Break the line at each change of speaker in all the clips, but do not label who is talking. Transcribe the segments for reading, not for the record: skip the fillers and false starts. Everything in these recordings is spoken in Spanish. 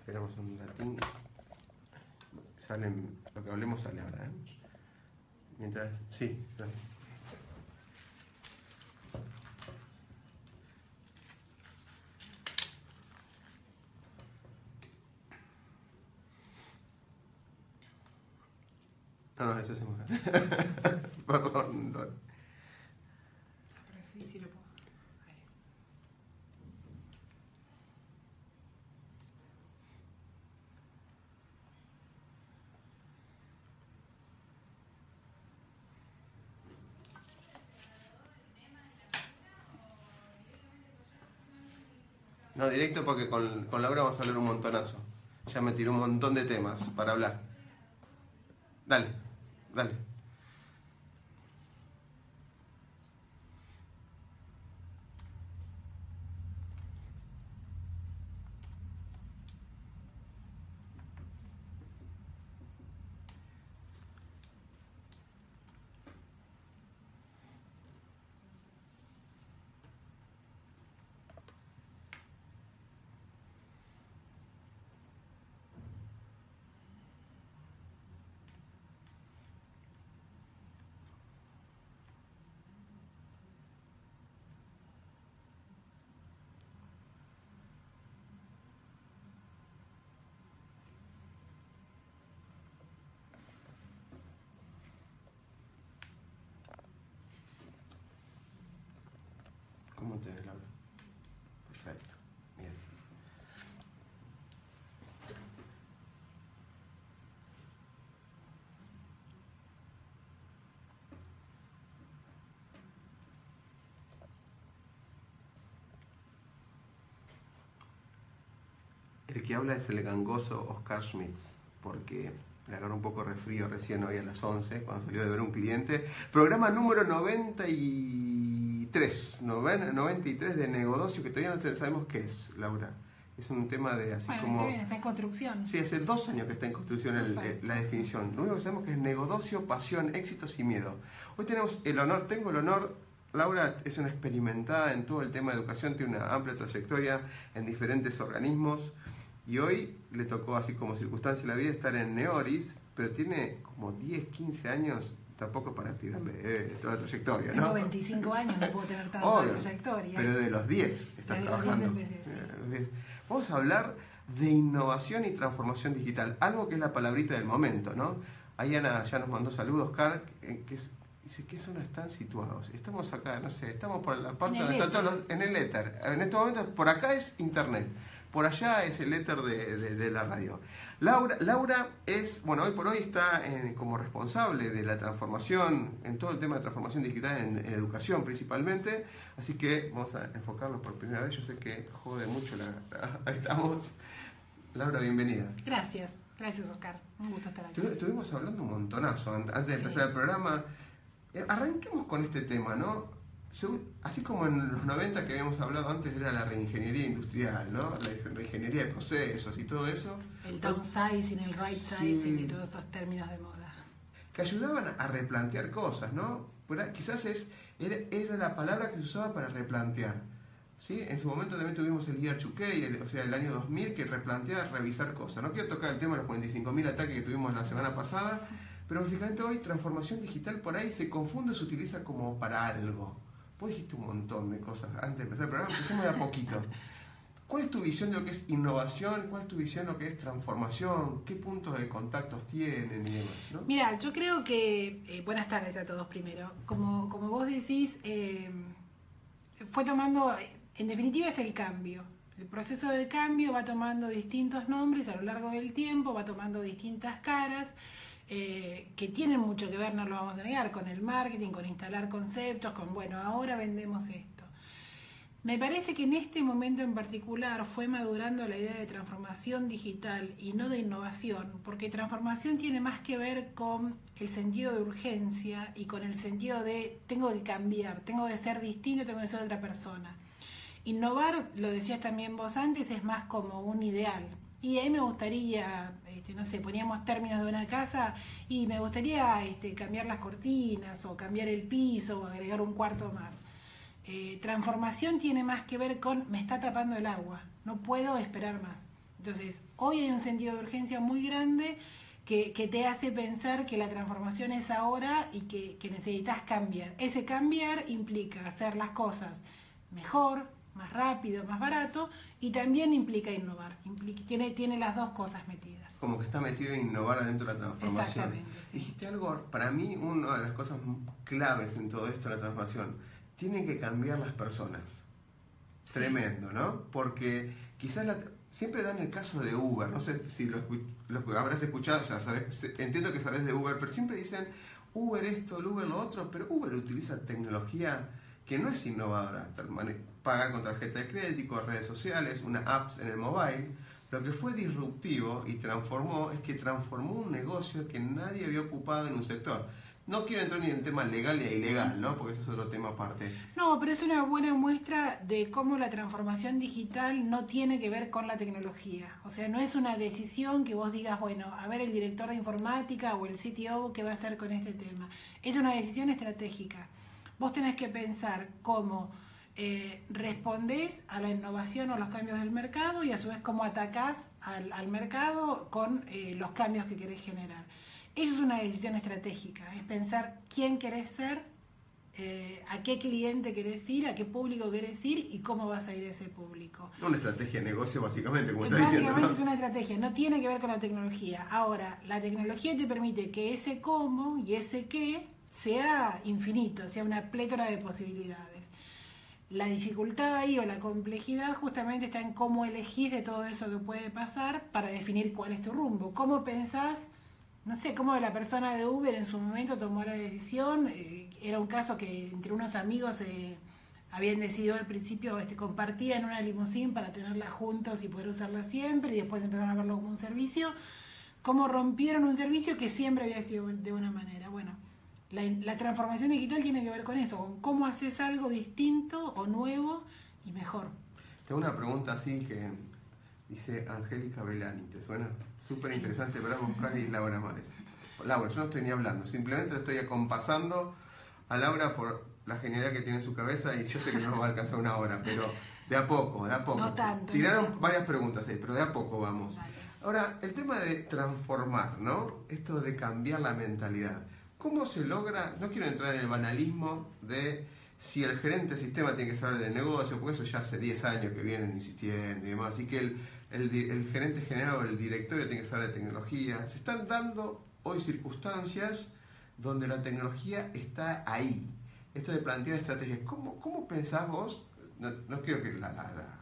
Esperamos un ratín. Salen, lo que hablemos sale ahora, ¿eh? Mientras, sí, sale. No, eso se mueve. Perdón, no.
Pero sí, sí lo puedo. Ahí.
No, directo porque con Laura vamos a hablar un montonazo. Ya me tiró un montón de temas para hablar. Dale, dale. ¿Cómo te ves, Laura? Perfecto, bien. El que habla es el gangoso Oscar Schmitz, porque le agarró un poco de resfrío recién hoy a las 11, cuando salió de ver un cliente. Programa número 93 de Negodocio, que todavía no sabemos qué es, Laura. Es un tema de así
Bueno,
como...
está bien, está en construcción.
Sí, hace 2 años que está en construcción la definición. Lo único que sabemos que es negocio, pasión, éxitos y miedo. Hoy tenemos el honor, tengo el honor... Laura es una experimentada en todo el tema de educación, tiene una amplia trayectoria en diferentes organismos y hoy le tocó, así como circunstancia de la vida, estar en Neoris, pero tiene como 10, 15 años, tampoco para tirarle toda la trayectoria, ¿no?
Tengo 25 años, no puedo tener tanta
Obvio,
trayectoria.
pero de los 10 estás trabajando.
Los 10 empecé, sí.
De los 10. Vamos a hablar de innovación y transformación digital, algo que es la palabrita del momento, ¿no? Ahí Ana ya nos mandó saludos, Oscar, que es... Dice, ¿qué zona están situados? Estamos acá, no sé, estamos por la parte donde están todos en el éter. En este momento, por acá es internet, por allá es el éter de la radio. Laura es, bueno, hoy por hoy está como responsable de la transformación, en todo el tema de transformación digital en educación principalmente, así que vamos a enfocarlo por primera vez. Yo sé que jode mucho, ahí estamos. Laura, bienvenida.
Gracias, gracias Oscar, un gusto estar aquí.
Estuvimos hablando un montonazo antes de empezar el programa. Arranquemos con este tema, ¿no? Así como en los 90 que habíamos hablado antes era la reingeniería industrial, ¿no? La reingeniería de procesos y todo eso.
El downsizing, el right sizing y todos esos términos de moda.
Que ayudaban a replantear cosas, ¿no? Quizás era la palabra que se usaba para replantear. ¿Sí? En su momento también tuvimos el Year 2K, o sea, el año 2000, que replantea, revisar cosas. No quiero tocar el tema de los 45.000 ataques que tuvimos la semana pasada, pero básicamente hoy transformación digital por ahí se confunde, se utiliza como para algo. Vos dijiste un montón de cosas antes de empezar el programa, empecemos de a poquito. ¿Cuál es tu visión de lo que es innovación? ¿Cuál es tu visión de lo que es transformación? ¿Qué puntos de contactos tienen y demás, ¿no?
Mira, yo creo que... buenas tardes a todos primero. Como vos decís, fue tomando... En definitiva es el cambio. El proceso de cambio va tomando distintos nombres a lo largo del tiempo, va tomando distintas caras, que tienen mucho que ver, no lo vamos a negar, con el marketing, con instalar conceptos, con, bueno, ahora vendemos esto. Me parece que en este momento en particular fue madurando la idea de transformación digital y no de innovación, porque transformación tiene más que ver con el sentido de urgencia y con el sentido de tengo que cambiar, tengo que ser distinto, tengo que ser otra persona. Innovar, lo decías también vos antes, es más como un ideal. Y ahí me gustaría, no sé, poníamos términos de una casa y me gustaría cambiar las cortinas o cambiar el piso o agregar un cuarto más. Transformación tiene más que ver con me está tapando el agua, no puedo esperar más. Entonces, hoy hay un sentido de urgencia muy grande que te hace pensar que la transformación es ahora y que necesitas cambiar. Ese cambiar implica hacer las cosas mejor, más rápido, más barato, y también implica innovar. Tiene las dos cosas metidas.
Como que está metido en innovar adentro de la transformación.
Exactamente. Sí.
Dijiste algo, para mí, una de las cosas claves en todo esto de la transformación, tienen que cambiar las personas.
Sí.
Tremendo, ¿no? Porque quizás siempre dan el caso de Uber, no sé si lo habrás escuchado, o sea, entiendo que sabes de Uber, pero siempre dicen Uber esto, Uber lo otro, pero Uber utiliza tecnología que no es innovadora, pagar con tarjeta de crédito, redes sociales, una apps en el mobile. Lo que fue disruptivo y transformó un negocio que nadie había ocupado en un sector. No quiero entrar ni en el tema legal e ilegal, ¿no? Porque eso es otro tema aparte.
No, pero es una buena muestra de cómo la transformación digital no tiene que ver con la tecnología. O sea, no es una decisión que vos digas, bueno, a ver el director de informática o el CTO qué va a hacer con este tema. Es una decisión estratégica. Vos tenés que pensar cómo respondés a la innovación o los cambios del mercado y a su vez cómo atacás al mercado con los cambios que querés generar. Eso es una decisión estratégica, es pensar quién querés ser, a qué cliente querés ir, a qué público querés ir y cómo vas a ir a ese público.
Una estrategia de negocio, básicamente, como estás diciendo, ¿no?
Básicamente es una estrategia, no tiene que ver con la tecnología. Ahora, la tecnología te permite que ese cómo y ese qué sea infinito, sea una plétora de posibilidades. La dificultad ahí o la complejidad justamente está en cómo elegís de todo eso que puede pasar para definir cuál es tu rumbo. ¿Cómo pensás? No sé, cómo la persona de Uber en su momento tomó la decisión. Era un caso que entre unos amigos habían decidido al principio compartían una limusín para tenerla juntos y poder usarla siempre, y después empezaron a verlo como un servicio. Cómo rompieron un servicio que siempre había sido de una manera. Bueno, la transformación digital tiene que ver con eso, con cómo haces algo distinto o nuevo y mejor.
Tengo una pregunta así que dice Angélica Belani, ¿te suena? Súper interesante para buscar y Laura Mares. Laura, yo no estoy ni hablando, simplemente le estoy acompasando a Laura por la genialidad que tiene en su cabeza y yo sé que no va a alcanzar una hora, pero de a poco, de a poco.
No tanto.
Tiraron varias preguntas ahí, pero de a poco vamos.
Vale.
Ahora, el tema de transformar, ¿no? Esto de cambiar la mentalidad. ¿Cómo se logra? No quiero entrar en el banalismo de si el gerente de sistema tiene que saber del negocio, porque eso ya hace 10 años que vienen insistiendo y demás, así que el gerente general o el directorio tiene que saber de tecnología. Se están dando hoy circunstancias donde la tecnología está ahí. Esto de plantear estrategias. ¿Cómo pensás vos? No quiero que la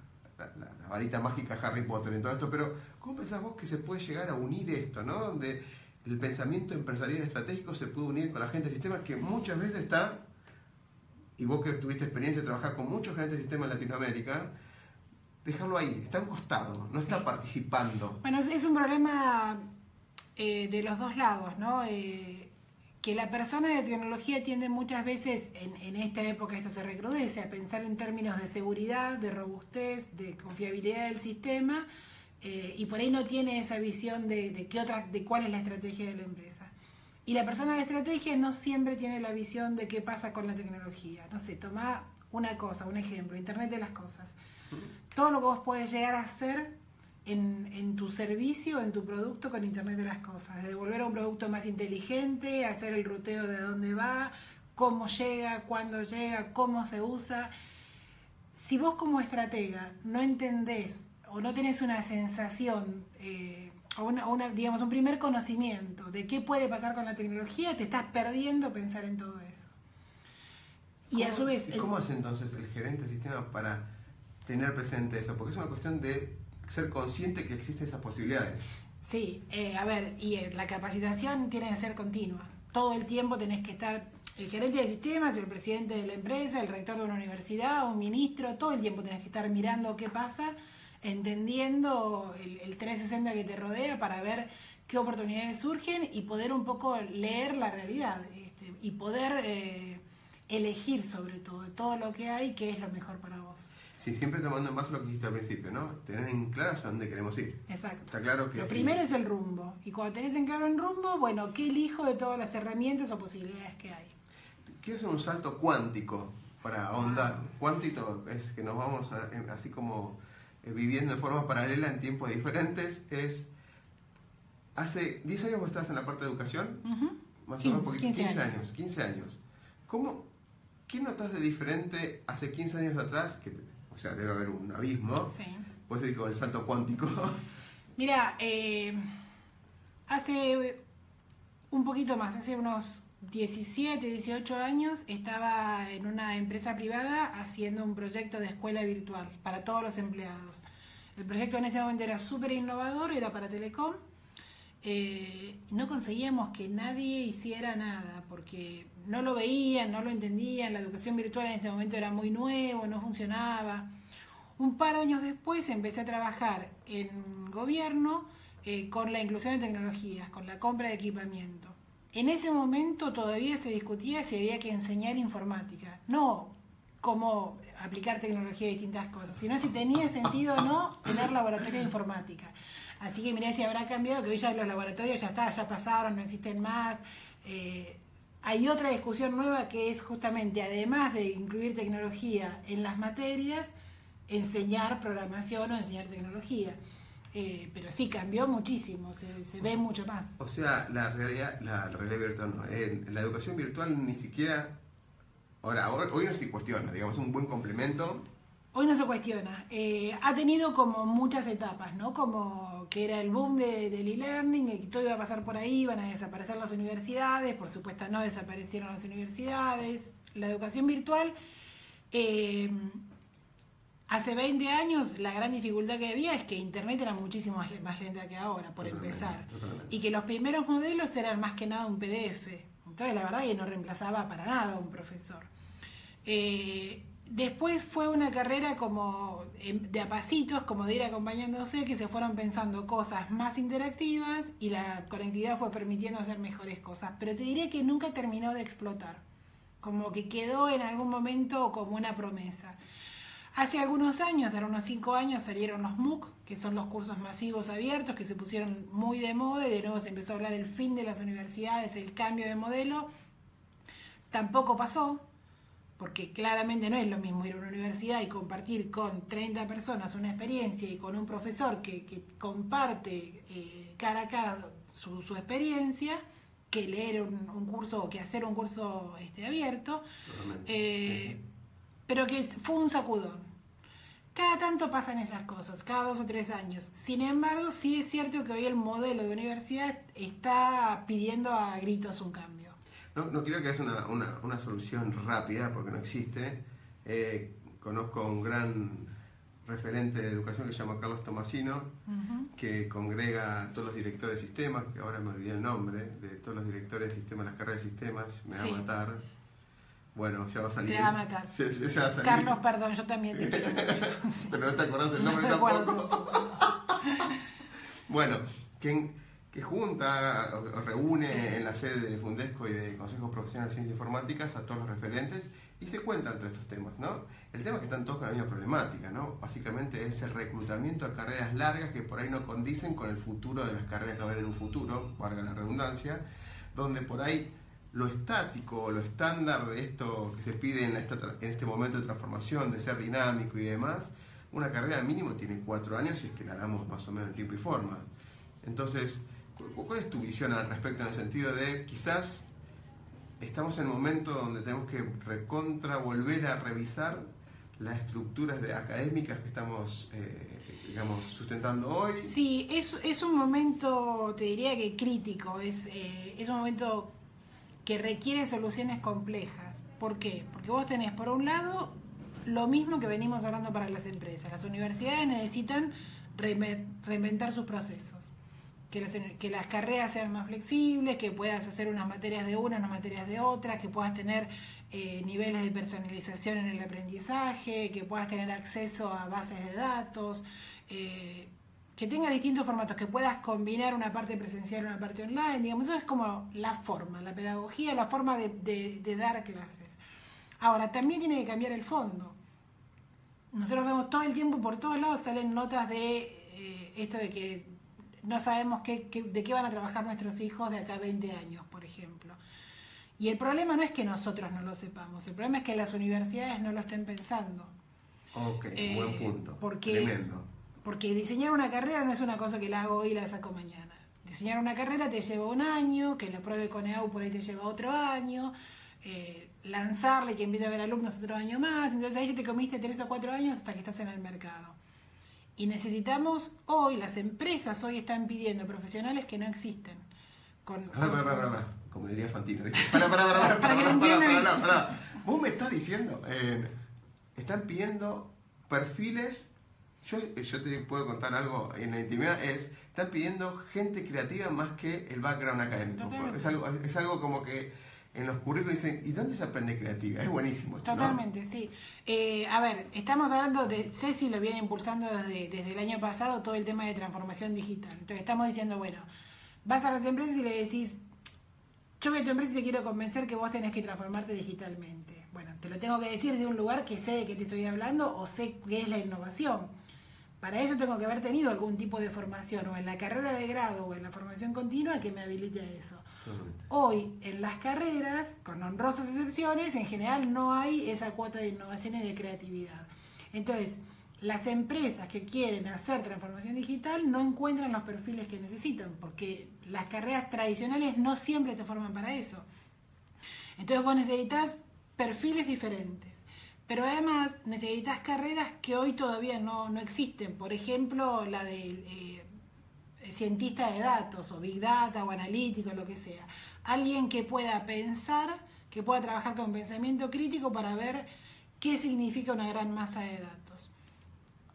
varita mágica Harry Potter en todo esto, pero ¿cómo pensás vos que se puede llegar a unir esto, ¿no? Donde el pensamiento empresarial estratégico se puede unir con la gente de sistemas que muchas veces está, y vos que tuviste experiencia de trabajar con muchos gerentes de sistemas en Latinoamérica, dejarlo ahí, está a un costado, no está participando.
Bueno, es un problema de los dos lados, ¿no? Que la persona de tecnología tiende muchas veces, en esta época esto se recrudece, a pensar en términos de seguridad, de robustez, de confiabilidad del sistema, y por ahí no tiene esa visión de cuál es la estrategia de la empresa. Y la persona de estrategia no siempre tiene la visión de qué pasa con la tecnología. No sé, toma una cosa, un ejemplo, Internet de las cosas. Todo lo que vos podés llegar a hacer en tu servicio, en tu producto con Internet de las cosas. Desde volver a un producto más inteligente, hacer el ruteo de dónde va, cómo llega, cuándo llega, cómo se usa. Si vos como estratega no entendés o no tenés una sensación o digamos, un primer conocimiento de qué puede pasar con la tecnología, te estás perdiendo pensar en todo eso. Y a su vez...
¿Cómo hace entonces el gerente de sistema para tener presente eso? Porque es una cuestión de ser consciente que existen esas posibilidades.
Sí, a ver, y la capacitación tiene que ser continua. Todo el tiempo tenés que estar, el gerente de sistemas, el presidente de la empresa, el rector de una universidad, un ministro, todo el tiempo tenés que estar mirando qué pasa, entendiendo el 360 que te rodea para ver qué oportunidades surgen y poder un poco leer la realidad y poder elegir sobre todo lo que hay, qué es lo mejor para vos.
Sí, siempre tomando en base lo que dijiste al principio, ¿no? Tener en claro hacia dónde queremos ir.
Exacto.
Está claro que
lo
sí.
Primero es el rumbo. Y cuando tenés en claro el rumbo, bueno, ¿qué elijo de todas las herramientas o posibilidades que hay?
Quiero hacer un salto cuántico para ahondar. Cuántico es que nos vamos así como viviendo de forma paralela en tiempos diferentes, es... Hace 10 años vos estabas en la parte de educación, más o menos, 15 años. 15 años. ¿Qué notas de diferente hace 15 años atrás? O sea, debe haber un abismo.
Sí.
Pues digo, el salto cuántico.
Mira, hace un poquito más, hace unos 17, 18 años, estaba en una empresa privada haciendo un proyecto de escuela virtual para todos los empleados. El proyecto en ese momento era súper innovador, era para Telecom. No conseguíamos que nadie hiciera nada porque no lo veían, no lo entendían, la educación virtual en ese momento era muy nuevo, no funcionaba. Un par de años después empecé a trabajar en gobierno con la inclusión de tecnologías, con la compra de equipamiento. En ese momento todavía se discutía si había que enseñar informática, no cómo aplicar tecnología a distintas cosas, sino si tenía sentido o no tener laboratorio de informática. Así que mirá si habrá cambiado, que hoy ya los laboratorios ya pasaron, no existen más. Hay otra discusión nueva que es justamente, además de incluir tecnología en las materias, enseñar programación o enseñar tecnología. Pero sí, cambió muchísimo, se ve mucho más.
O sea, la realidad virtual no. En la educación virtual ni siquiera... hoy no se cuestiona, digamos, un buen complemento.
Hoy no se cuestiona. Ha tenido como muchas etapas, ¿no? Como que era el boom del e-learning, y todo iba a pasar por ahí, iban a desaparecer las universidades, por supuesto no desaparecieron las universidades. La educación virtual, hace 20 años la gran dificultad que había es que Internet era muchísimo más lenta que ahora, por empezar.
Totalmente.
Y que los primeros modelos eran más que nada un PDF. Entonces la verdad que no reemplazaba para nada a un profesor. Después fue una carrera como de a pasitos, como de ir acompañándose, que se fueron pensando cosas más interactivas y la conectividad fue permitiendo hacer mejores cosas. Pero te diré que nunca terminó de explotar, como que quedó en algún momento como una promesa. Hace algunos años, ahora unos 5 años, salieron los MOOC, que son los cursos masivos abiertos, que se pusieron muy de moda y de nuevo se empezó a hablar del fin de las universidades, el cambio de modelo. Tampoco pasó, porque claramente no es lo mismo ir a una universidad y compartir con 30 personas una experiencia y con un profesor que comparte cara a cara su experiencia, que leer un curso o que hacer un curso abierto. Pero que fue un sacudón. Cada tanto pasan esas cosas, cada 2 o 3 años. Sin embargo, sí es cierto que hoy el modelo de universidad está pidiendo a gritos un cambio.
No quiero que es una solución rápida, porque no existe. Conozco a un gran referente de educación que se llama Carlos Tomasino, que congrega a todos los directores de sistemas, que ahora me olvidé el nombre, de todos los directores de sistemas, las carreras de sistemas, me va a matar. Bueno, ya va a salir.
Te va a matar.
Sí, ya va a salir.
Carlos, perdón, yo también te quiero mucho. Sí.
Pero no te acordás el nombre tampoco. Bueno, que junta o reúne en la sede de Fundesco y de Consejos Profesionales de Ciencias Informáticas a todos los referentes y se cuentan todos estos temas, ¿no? El tema es que están todos con la misma problemática, ¿no? Básicamente es el reclutamiento a carreras largas que por ahí no condicen con el futuro de las carreras que va a haber en un futuro, valga la redundancia, donde por ahí lo estático, lo estándar de esto que se pide en este momento de transformación, de ser dinámico y demás, una carrera mínimo tiene 4 años si es que la damos más o menos en tiempo y forma. Entonces, ¿cuál es tu visión al respecto en el sentido de quizás estamos en el momento donde tenemos que volver a revisar las estructuras académicas que estamos sustentando hoy?
Sí, es un momento, te diría que crítico, es un momento que requiere soluciones complejas. ¿Por qué? Porque vos tenés, por un lado, lo mismo que venimos hablando para las empresas. Las universidades necesitan reinventar sus procesos. Que las carreras sean más flexibles, que puedas hacer unas materias de una, unas materias de otra, que puedas tener niveles de personalización en el aprendizaje, que puedas tener acceso a bases de datos, que tenga distintos formatos, que puedas combinar una parte presencial y una parte online. Digamos, eso es como la forma, la pedagogía, la forma de dar clases. Ahora, también tiene que cambiar el fondo. Nosotros vemos todo el tiempo, por todos lados salen notas de esto de que no sabemos de qué van a trabajar nuestros hijos de acá a 20 años, por ejemplo. Y el problema no es que nosotros no lo sepamos, el problema es que las universidades no lo estén pensando.
Ok, buen punto.
Porque
tremendo.
Porque diseñar una carrera no es una cosa que la hago hoy y la saco mañana. Diseñar una carrera te lleva un año, que la pruebe con EAU por ahí te lleva otro año, lanzarle, que empiece a ver alumnos otro año más, entonces ahí ya te comiste 3 o 4 años hasta que estás en el mercado. Y necesitamos hoy, las empresas hoy están pidiendo profesionales que no existen.
Como diría Fantino, ¿viste? Vos me estás diciendo, están pidiendo perfiles. Yo te puedo contar algo en la intimidad, están pidiendo gente creativa más que el background académico. Es algo como que en los currículos dicen, ¿y dónde se aprende creatividad? Es buenísimo esto,
Totalmente,
¿no?
sí. A ver, estamos hablando de, Ceci lo viene impulsando desde el año pasado, todo el tema de transformación digital. Entonces estamos diciendo, bueno, vas a las empresas y le decís, yo voy a tu empresa y te quiero convencer que vos tenés que transformarte digitalmente. Bueno, te lo tengo que decir de un lugar que sé de qué te estoy hablando o sé qué es la innovación. Para eso tengo que haber tenido algún tipo de formación, o en la carrera de grado o en la formación continua, que me habilite a eso. Hoy, en las carreras, con honrosas excepciones, en general no hay esa cuota de innovación y de creatividad. Entonces, las empresas que quieren hacer transformación digital no encuentran los perfiles que necesitan, porque las carreras tradicionales no siempre te forman para eso. Entonces vos necesitas perfiles diferentes. Pero además necesitas carreras que hoy todavía no existen. Por ejemplo, la de cientista de datos o big data o analítico, lo que sea. Alguien que pueda pensar, que pueda trabajar con pensamiento crítico para ver qué significa una gran masa de datos.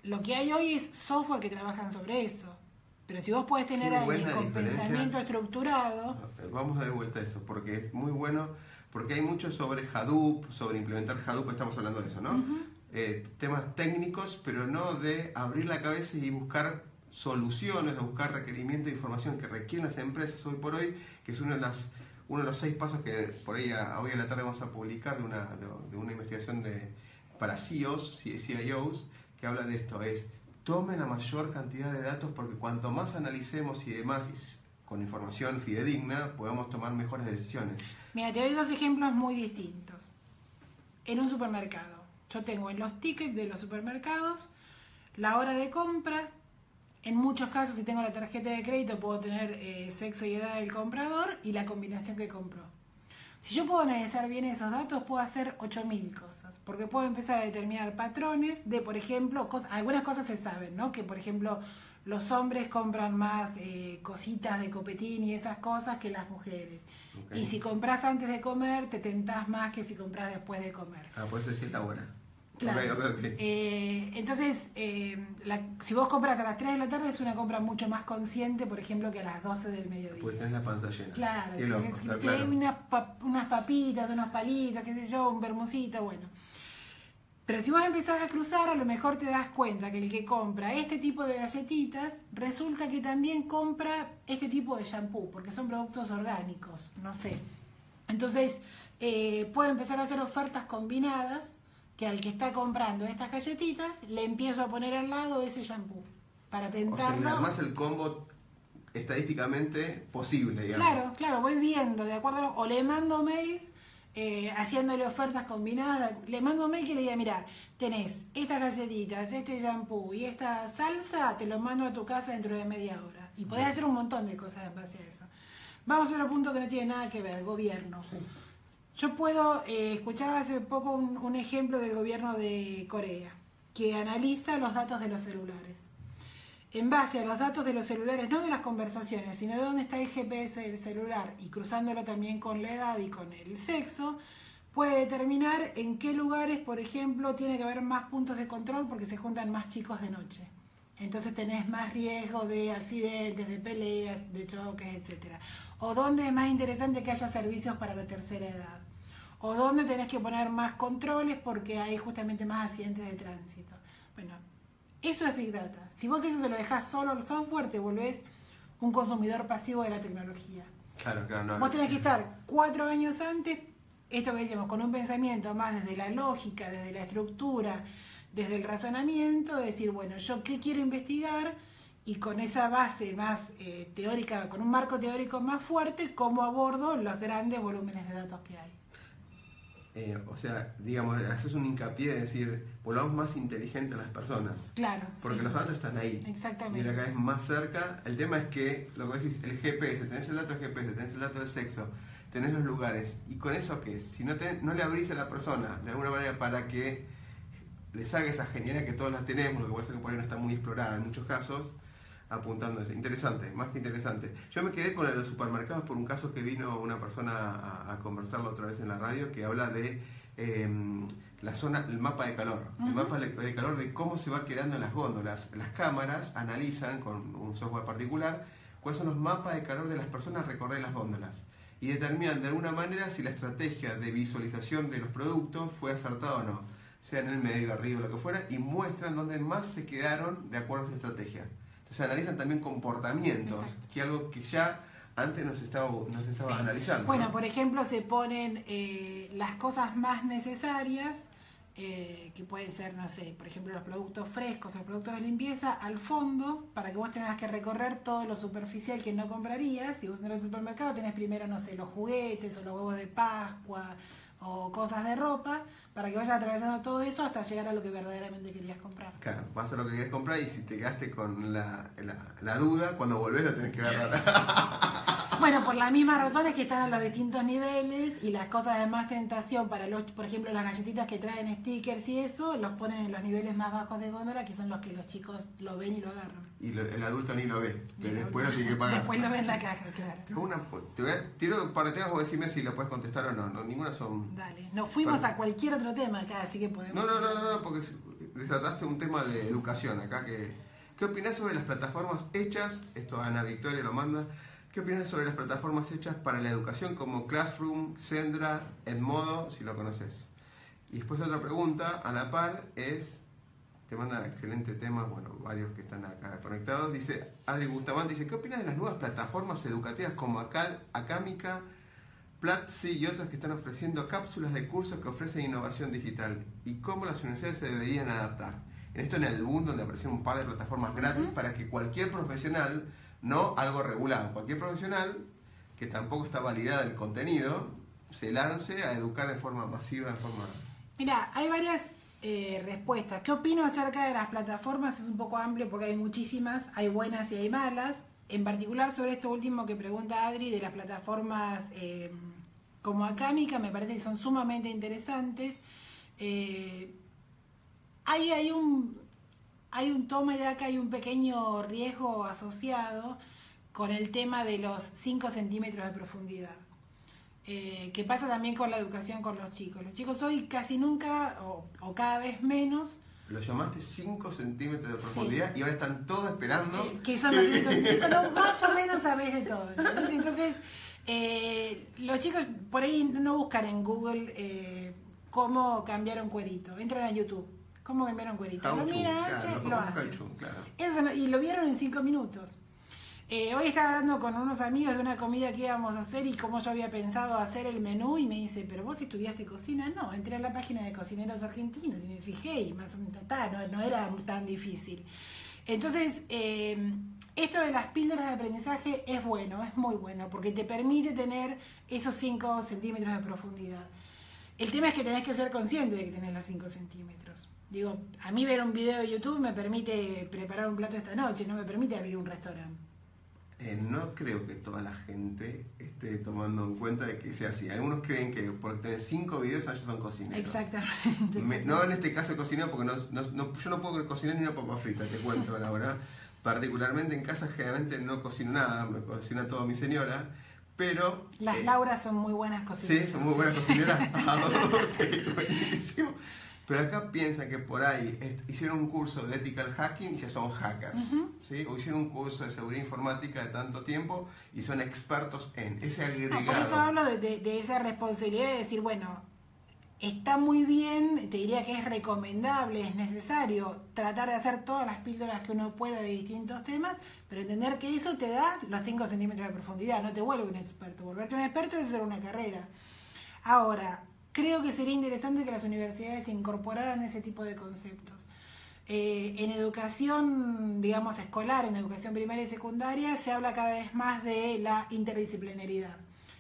Lo que hay hoy es software que trabajan sobre eso. Pero si vos podés tener a alguien con pensamiento estructurado...
Vamos a dar vuelta a eso, porque es muy bueno, porque hay mucho sobre Hadoop, sobre implementar Hadoop, estamos hablando de eso, ¿no? Temas técnicos, pero no de abrir la cabeza y buscar soluciones, de buscar requerimientos de información que requieren las empresas hoy por hoy, que es uno de los 6 pasos que por ahí hoy a la tarde vamos a publicar de una investigación para CEOs, CIOs, que habla de esto, es tomen la mayor cantidad de datos porque cuanto más analicemos y demás, con información fidedigna, podamos tomar mejores decisiones.
Mira, te doy 2 ejemplos muy distintos. En un supermercado, yo tengo en los tickets de los supermercados la hora de compra. En muchos casos, si tengo la tarjeta de crédito, puedo tener sexo y edad del comprador y la combinación que compró. Si yo puedo analizar bien esos datos, puedo hacer 8000 cosas, porque puedo empezar a determinar patrones de, por ejemplo, algunas cosas se saben, ¿no? Que, por ejemplo, los hombres compran más cositas de copetín y esas cosas que las mujeres. Okay. Y si compras antes de comer, te tentás más que si compras después de comer.
Por eso es cierta buena.
Claro. Okay. Entonces, si vos compras a las 3 de la tarde, es una compra mucho más consciente, por ejemplo, que a las 12 del mediodía.
Pues tenés la panza llena.
Claro, hay unas papitas, unos palitos, qué sé yo, un vermucito, bueno. Pero si vos empezás a cruzar, a lo mejor te das cuenta que el que compra este tipo de galletitas, resulta que también compra este tipo de shampoo, porque son productos orgánicos, no sé. Entonces, puedo empezar a hacer ofertas combinadas, que al que está comprando estas galletitas, le empiezo a poner al lado ese shampoo, para tentarlo.
O sea, más el combo estadísticamente posible, digamos.
Claro, voy viendo, de acuerdo, o le mando mails, haciéndole ofertas combinadas, le mando un mail que le diga, mira, tenés estas galletitas, este shampoo y esta salsa, te lo mando a tu casa dentro de media hora. Y podés hacer un montón de cosas en base a eso. Vamos a otro punto que no tiene nada que ver, gobierno. Sí. Yo puedo, escuchaba hace poco un ejemplo del gobierno de Corea, que analiza los datos de los celulares. En base a los datos de los celulares, no de las conversaciones, sino de dónde está el GPS del celular y cruzándolo también con la edad y con el sexo, puede determinar en qué lugares, por ejemplo, tiene que haber más puntos de control porque se juntan más chicos de noche. Entonces tenés más riesgo de accidentes, de peleas, de choques, etc. O dónde es más interesante que haya servicios para la tercera edad. O dónde tenés que poner más controles porque hay justamente más accidentes de tránsito. Bueno, eso es Big Data. Si vos eso se lo dejás solo al software, te volvés un consumidor pasivo de la tecnología.
Claro, no.
Vos tenés que estar 4 años antes, esto que decimos, con un pensamiento más desde la lógica, desde la estructura, desde el razonamiento, de decir, bueno, yo qué quiero investigar y con esa base más teórica, con un marco teórico más fuerte, cómo abordo los grandes volúmenes de datos que hay.
o sea, digamos, haces un hincapié de decir, volvamos más inteligentes a las personas.
Claro.
Porque
sí.
los datos están ahí.
Exactamente.
Y ahora cada vez más cerca. El tema es que, lo que decís, el GPS, tenés el dato del GPS, tenés el dato del sexo, tenés los lugares. ¿Y con eso qué? Si no le abrís a la persona, de alguna manera, para que les haga esa genialidad que todos las tenemos, lo que pasa es que por ahí no está muy explorada en muchos casos, apuntando a eso. Interesante, más que interesante. Yo me quedé con lo de los supermercados por un caso que vino una persona a conversarlo otra vez en la radio, que habla de la zona, el mapa de calor. El mapa de calor de cómo se va quedando en las góndolas. Las cámaras analizan con un software particular cuáles son los mapas de calor de las personas a recorrer las góndolas. Y determinan de alguna manera si la estrategia de visualización de los productos fue acertada o no. Sea en el medio, arriba, lo que fuera, y muestran dónde más se quedaron de acuerdo a esa estrategia. Entonces analizan también comportamientos, que algo que ya antes nos estaba analizando.
Bueno,
¿no?
por ejemplo, se ponen las cosas más necesarias, que pueden ser, no sé, por ejemplo, los productos frescos, los productos de limpieza, al fondo, para que vos tengas que recorrer todo lo superficial que no comprarías. Si vos en el supermercado tenés primero, no sé, los juguetes o los huevos de Pascua o cosas de ropa, para que vayas atravesando todo eso hasta llegar a lo que verdaderamente querías comprar.
Claro, vas a lo que querés comprar y si te quedaste con la duda, cuando volvés lo tenés que agarrar.
Bueno, por las mismas razones que están a los distintos niveles y las cosas de más tentación para los, por ejemplo, las galletitas que traen stickers y eso, los ponen en los niveles más bajos de góndola, que son los que los chicos lo ven y lo agarran.
Y el adulto ni lo ve, pero después lo tiene que pagar.
Después lo ve en la caja, claro.
Tiro un par de temas, vos decime si lo puedes contestar o no. Ninguna son...
Dale, nos fuimos a cualquier otro tema acá, así que podemos...
No, porque desataste un tema de educación acá. ¿Qué opinás sobre las plataformas hechas? Esto Ana Victoria lo manda. ¿Qué opinas sobre las plataformas hechas para la educación como Classroom, Sendra, Edmodo, si lo conoces? Y después otra pregunta, a la par, es... Te manda excelente tema, bueno, varios que están acá conectados. Dice, Adri Bustamante dice, ¿qué opinas de las nuevas plataformas educativas como Acámica, Platzi y otras que están ofreciendo cápsulas de cursos que ofrecen innovación digital? ¿Y cómo las universidades se deberían adaptar? En esto en el boom donde aparecieron un par de plataformas gratis para que cualquier profesional, no algo regulado, cualquier profesional que tampoco está validado el contenido, se lance a educar de forma masiva, de forma...
Mira, hay varias... respuestas. ¿Qué opino acerca de las plataformas? Es un poco amplio porque hay muchísimas, hay buenas y hay malas. En particular sobre esto último que pregunta Adri de las plataformas como Acámica, me parece que son sumamente interesantes. Hay un toma y daca, hay un pequeño riesgo asociado con el tema de los 5 centímetros de profundidad. Que pasa también con la educación con los chicos. Los chicos hoy casi nunca o cada vez menos...
Lo llamaste 5 centímetros de profundidad y ahora están todos esperando...
que son los 5 centímetros, no, más o menos sabés de todo. Entonces, los chicos por ahí no buscan en Google cómo cambiar un cuerito. Entran a YouTube. ¿Cómo cambiar un cuerito? Lo miran, lo hacen.
Claro.
Eso, y lo vieron en 5 minutos. Hoy estaba hablando con unos amigos de una comida que íbamos a hacer y cómo yo había pensado hacer el menú y me dice, ¿pero vos estudiaste cocina? No, entré a la página de Cocineros Argentinos y me fijé y más no era tan difícil. Entonces, esto de las píldoras de aprendizaje es bueno, es muy bueno, porque te permite tener esos 5 centímetros de profundidad. El tema es que tenés que ser consciente de que tenés los 5 centímetros. Digo, a mí ver un video de YouTube me permite preparar un plato esta noche, no me permite abrir un restaurante.
No creo que toda la gente esté tomando en cuenta de que sea así. Algunos creen que por tener 5 videos ellos son cocineros.
Exactamente.
No en este caso cocinero, porque yo no puedo cocinar ni una papa frita, te cuento la verdad. Particularmente en casa generalmente no cocino nada, me cocina todo mi señora, pero...
Las Lauras son muy buenas cocineras.
Sí, son muy buenas cocineras. Ok, buenísimo. Pero acá piensan que por ahí hicieron un curso de ethical hacking y ya son hackers, ¿sí? O hicieron un curso de seguridad informática de tanto tiempo y son expertos en ese agregado.
Por eso hablo de esa responsabilidad de decir, bueno, está muy bien, te diría que es recomendable, es necesario tratar de hacer todas las píldoras que uno pueda de distintos temas, pero entender que eso te da los 5 centímetros de profundidad, no te vuelve un experto. Volverte un experto es hacer una carrera. Ahora, creo que sería interesante que las universidades incorporaran ese tipo de conceptos. En educación, digamos, escolar, en educación primaria y secundaria, se habla cada vez más de la interdisciplinaridad.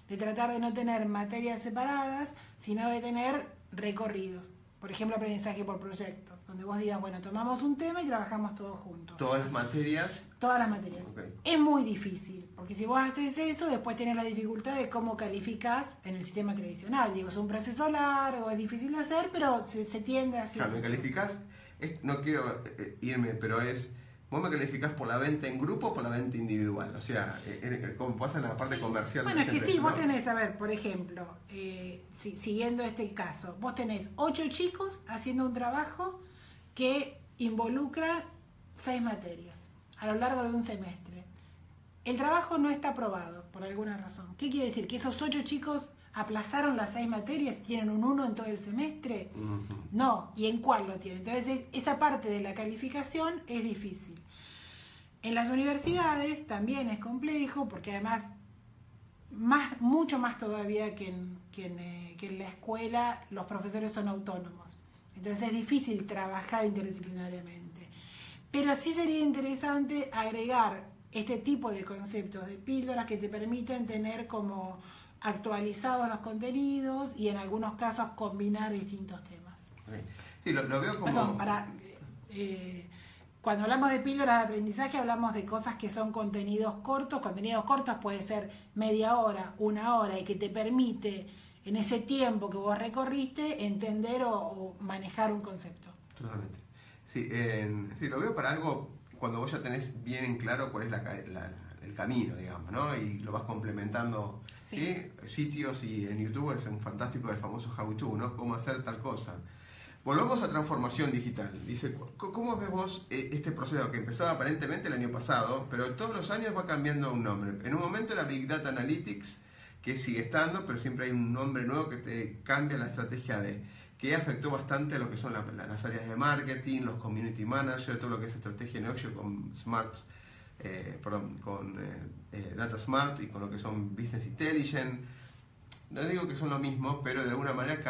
de tratar de no tener materias separadas, sino de tener recorridos. Por ejemplo, aprendizaje por proyectos, donde vos digas, bueno, tomamos un tema y trabajamos todos juntos.
¿Todas las materias?
Todas las materias.
Okay.
Es muy difícil, porque si vos haces eso, después tenés la dificultad de cómo calificás en el sistema tradicional. Digo, es un proceso largo, es difícil de hacer, pero se tiende a hacer.
Claro, me calificás, no quiero irme, pero vos me calificás por la venta en grupo o por la venta individual. O sea, como pasa en la parte comercial.
Bueno, es que sí,
¿no?
vos tenés, a ver, por ejemplo, siguiendo este caso, vos tenés 8 chicos haciendo un trabajo que involucra 6 materias a lo largo de un semestre. El trabajo no está aprobado por alguna razón. ¿Qué quiere decir? ¿Que esos 8 chicos aplazaron las 6 materias y tienen un 1 en todo el semestre? No. ¿Y en cuál lo tienen? Entonces, esa parte de la calificación es difícil. En las universidades también es complejo, porque además, mucho más todavía que en la escuela, los profesores son autónomos. Entonces es difícil trabajar interdisciplinariamente. Pero sí sería interesante agregar este tipo de conceptos de píldoras que te permiten tener como actualizados los contenidos y en algunos casos combinar distintos temas.
Sí, lo veo como...
Perdón, cuando hablamos de píldoras de aprendizaje hablamos de cosas que son contenidos cortos. Contenidos cortos puede ser media hora, 1 hora, y que te permite en ese tiempo que vos recorriste entender o manejar un concepto.
Totalmente. Sí, sí, lo veo para algo cuando vos ya tenés bien en claro cuál es el camino, digamos, ¿no? Y lo vas complementando. Sí. Sitios, y en YouTube es un fantástico del famoso how to, ¿no? Cómo hacer tal cosa. Volvamos a transformación digital. Dice, ¿cómo ves vos este proceso que empezaba aparentemente el año pasado, pero todos los años va cambiando un nombre? En un momento era Big Data Analytics, que sigue estando, pero siempre hay un nombre nuevo que te cambia la estrategia que afectó bastante a lo que son las áreas de marketing, los community managers, todo lo que es estrategia de negocio con Data Smart y con lo que son Business Intelligence. No digo que son lo mismo, pero de alguna manera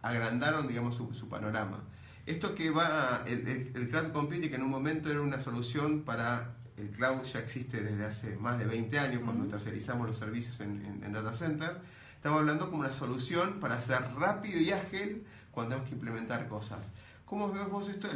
agrandaron, digamos, su panorama. Esto que el cloud computing, que en un momento era una solución para el cloud, ya existe desde hace más de 20 años, cuando tercerizamos los servicios en data center. Estamos hablando como una solución para ser rápido y ágil cuando tenemos que implementar cosas. ¿Cómo ves vos esto,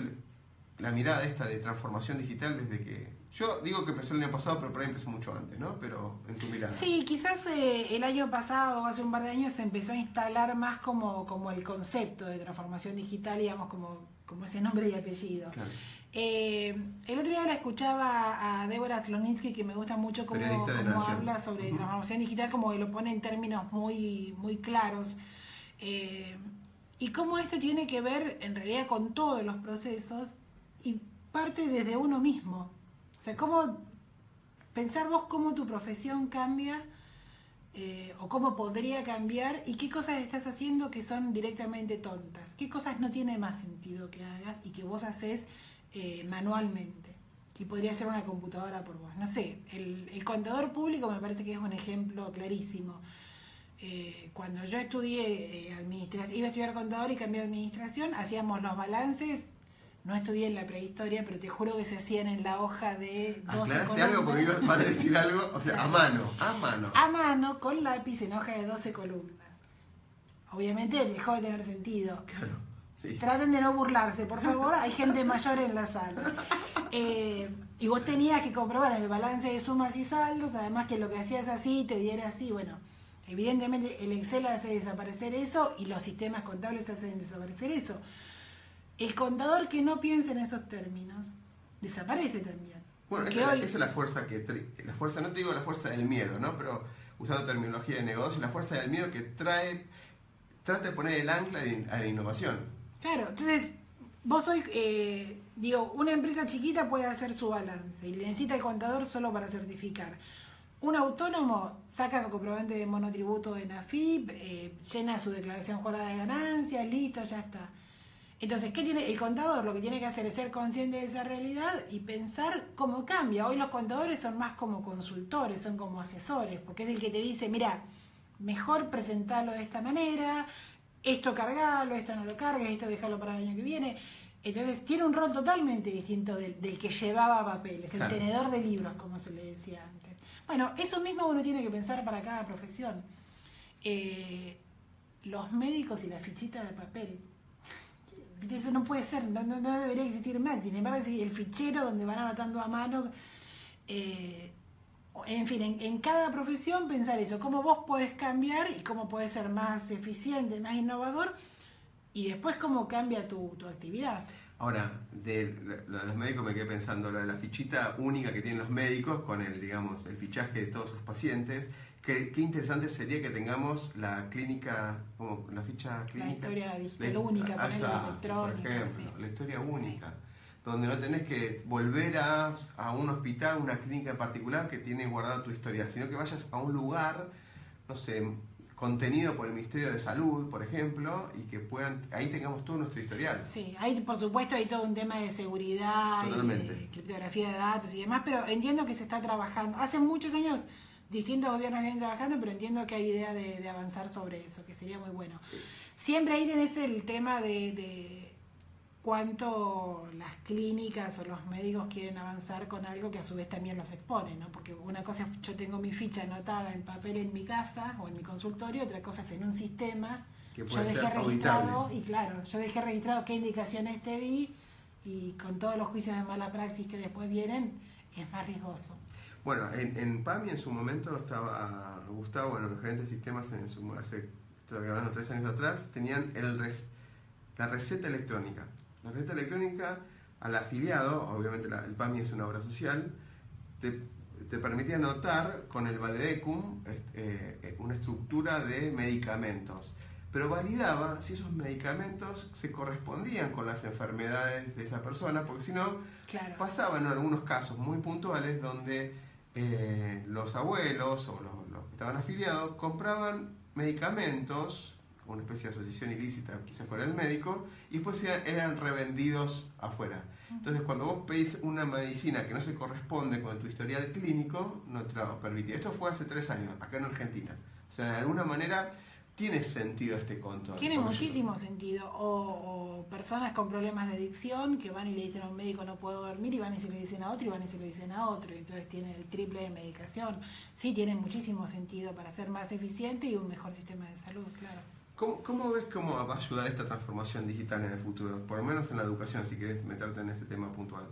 la mirada esta de transformación digital desde que... Yo digo que empezó el año pasado, pero por ahí empezó mucho antes, ¿no? Pero en tu mirada.
Sí, quizás el año pasado o hace un par de años se empezó a instalar más como el concepto de transformación digital, digamos, como ese nombre y apellido. Claro. El otro día la escuchaba a Débora Slonitsky, que me gusta mucho cómo habla sobre transformación digital, como que lo pone en términos muy, muy claros. Y cómo esto tiene que ver en realidad con todos los procesos y parte desde uno mismo. O sea, cómo pensar vos cómo tu profesión cambia o cómo podría cambiar y qué cosas estás haciendo que son directamente tontas. Qué cosas no tiene más sentido que hagas y que vos haces manualmente. Y podría ser una computadora por vos. No sé, el contador público me parece que es un ejemplo clarísimo. Cuando yo estudié administración, iba a estudiar contador y cambié de administración, hacíamos los balances. No estudié en la prehistoria, pero te juro que se hacían en la hoja de 12 columnas.
¿Aclaraste algo porque ibas a decir algo? O sea, a mano. A
mano, con lápiz en hoja de 12 columnas. Obviamente dejó de tener sentido.
Claro. Sí.
Traten de no burlarse, por favor. Hay gente mayor en la sala. Y vos tenías que comprobar en el balance de sumas y saldos, además que lo que hacías así te diera así. Bueno, evidentemente el Excel hace desaparecer eso y los sistemas contables hacen desaparecer eso. El contador que no piensa en esos términos desaparece también.
Bueno, esa es la fuerza no te digo la fuerza del miedo, ¿no? Pero usando terminología de negocio, la fuerza del miedo que trata de poner el ancla a la innovación.
Claro, entonces vos hoy, una empresa chiquita puede hacer su balance y necesita el contador solo para certificar. Un autónomo saca su comprobante de monotributo en AFIP, llena su declaración jurada de ganancias, listo, ya está. Entonces, ¿qué tiene el contador? Lo que tiene que hacer es ser consciente de esa realidad y pensar cómo cambia. Hoy los contadores son más como consultores, son como asesores, porque es el que te dice, mira, mejor presentarlo de esta manera, esto cargalo, esto no lo cargues, esto déjalo para el año que viene. Entonces tiene un rol totalmente distinto del que llevaba papeles, el tenedor de libros, como se le decía antes. Bueno, eso mismo uno tiene que pensar para cada profesión. Los médicos y la fichita de papel. Eso no puede ser, no debería existir más. Sin embargo, el fichero donde van anotando a mano. En fin, en cada profesión pensar eso, cómo vos podés cambiar y cómo podés ser más eficiente, más innovador, y después cómo cambia tu actividad.
Ahora, de los médicos me quedé pensando, lo de la fichita única que tienen los médicos con el, digamos, el fichaje de todos sus pacientes. Qué interesante sería que tengamos la clínica, como la ficha clínica.
La historia digital única, ponerla electrónica.
Por ejemplo, la historia única. Donde no tenés que volver a un hospital, una clínica en particular que tiene guardado tu historial, sino que vayas a un lugar, no sé, contenido por el Ministerio de Salud, por ejemplo, y que ahí tengamos todo nuestro historial.
Sí, ahí por supuesto hay todo un tema de seguridad,
totalmente,
y de criptografía de datos y demás, pero entiendo que se está trabajando. Hace muchos años distintos gobiernos vienen trabajando, pero entiendo que hay idea de avanzar sobre eso, que sería muy bueno. Siempre ahí tenés el tema de cuánto las clínicas o los médicos quieren avanzar con algo que a su vez también los expone, ¿no? Porque una cosa es yo tengo mi ficha anotada en papel en mi casa o en mi consultorio, otra cosa es en un sistema
que puede
yo dejé
ser
registrado
auditable.
y claro, yo dejé registrado qué indicaciones te di y con todos los juicios de mala praxis que después vienen es más riesgoso.
Bueno, en PAMI en su momento estaba Gustavo, bueno, los gerentes de sistemas hace, estoy hablando 3 años atrás, tenían la receta electrónica. La receta electrónica al afiliado, obviamente el PAMI es una obra social, te permitía anotar con el Vademecum una estructura de medicamentos, pero validaba si esos medicamentos se correspondían con las enfermedades de esa persona, porque si no,
claro,
pasaban algunos casos muy puntuales donde los abuelos o los que estaban afiliados compraban medicamentos, una especie de asociación ilícita quizás con el médico, y después eran revendidos afuera. Entonces cuando vos pedís una medicina que no se corresponde con tu historial clínico, no te lo permitía. Esto fue hace 3 años, acá en Argentina. O sea, de alguna manera tiene sentido este control.
Tiene muchísimo sentido. O personas con problemas de adicción que van y le dicen a un médico no puedo dormir, y van y se lo dicen a otro, y van y se lo dicen a otro, y entonces tienen el triple de medicación. Sí, tiene muchísimo sentido para ser más eficiente y un mejor sistema de salud, claro.
¿Cómo ves cómo va a ayudar esta transformación digital en el futuro? Por lo menos en la educación, si querés meterte en ese tema puntual.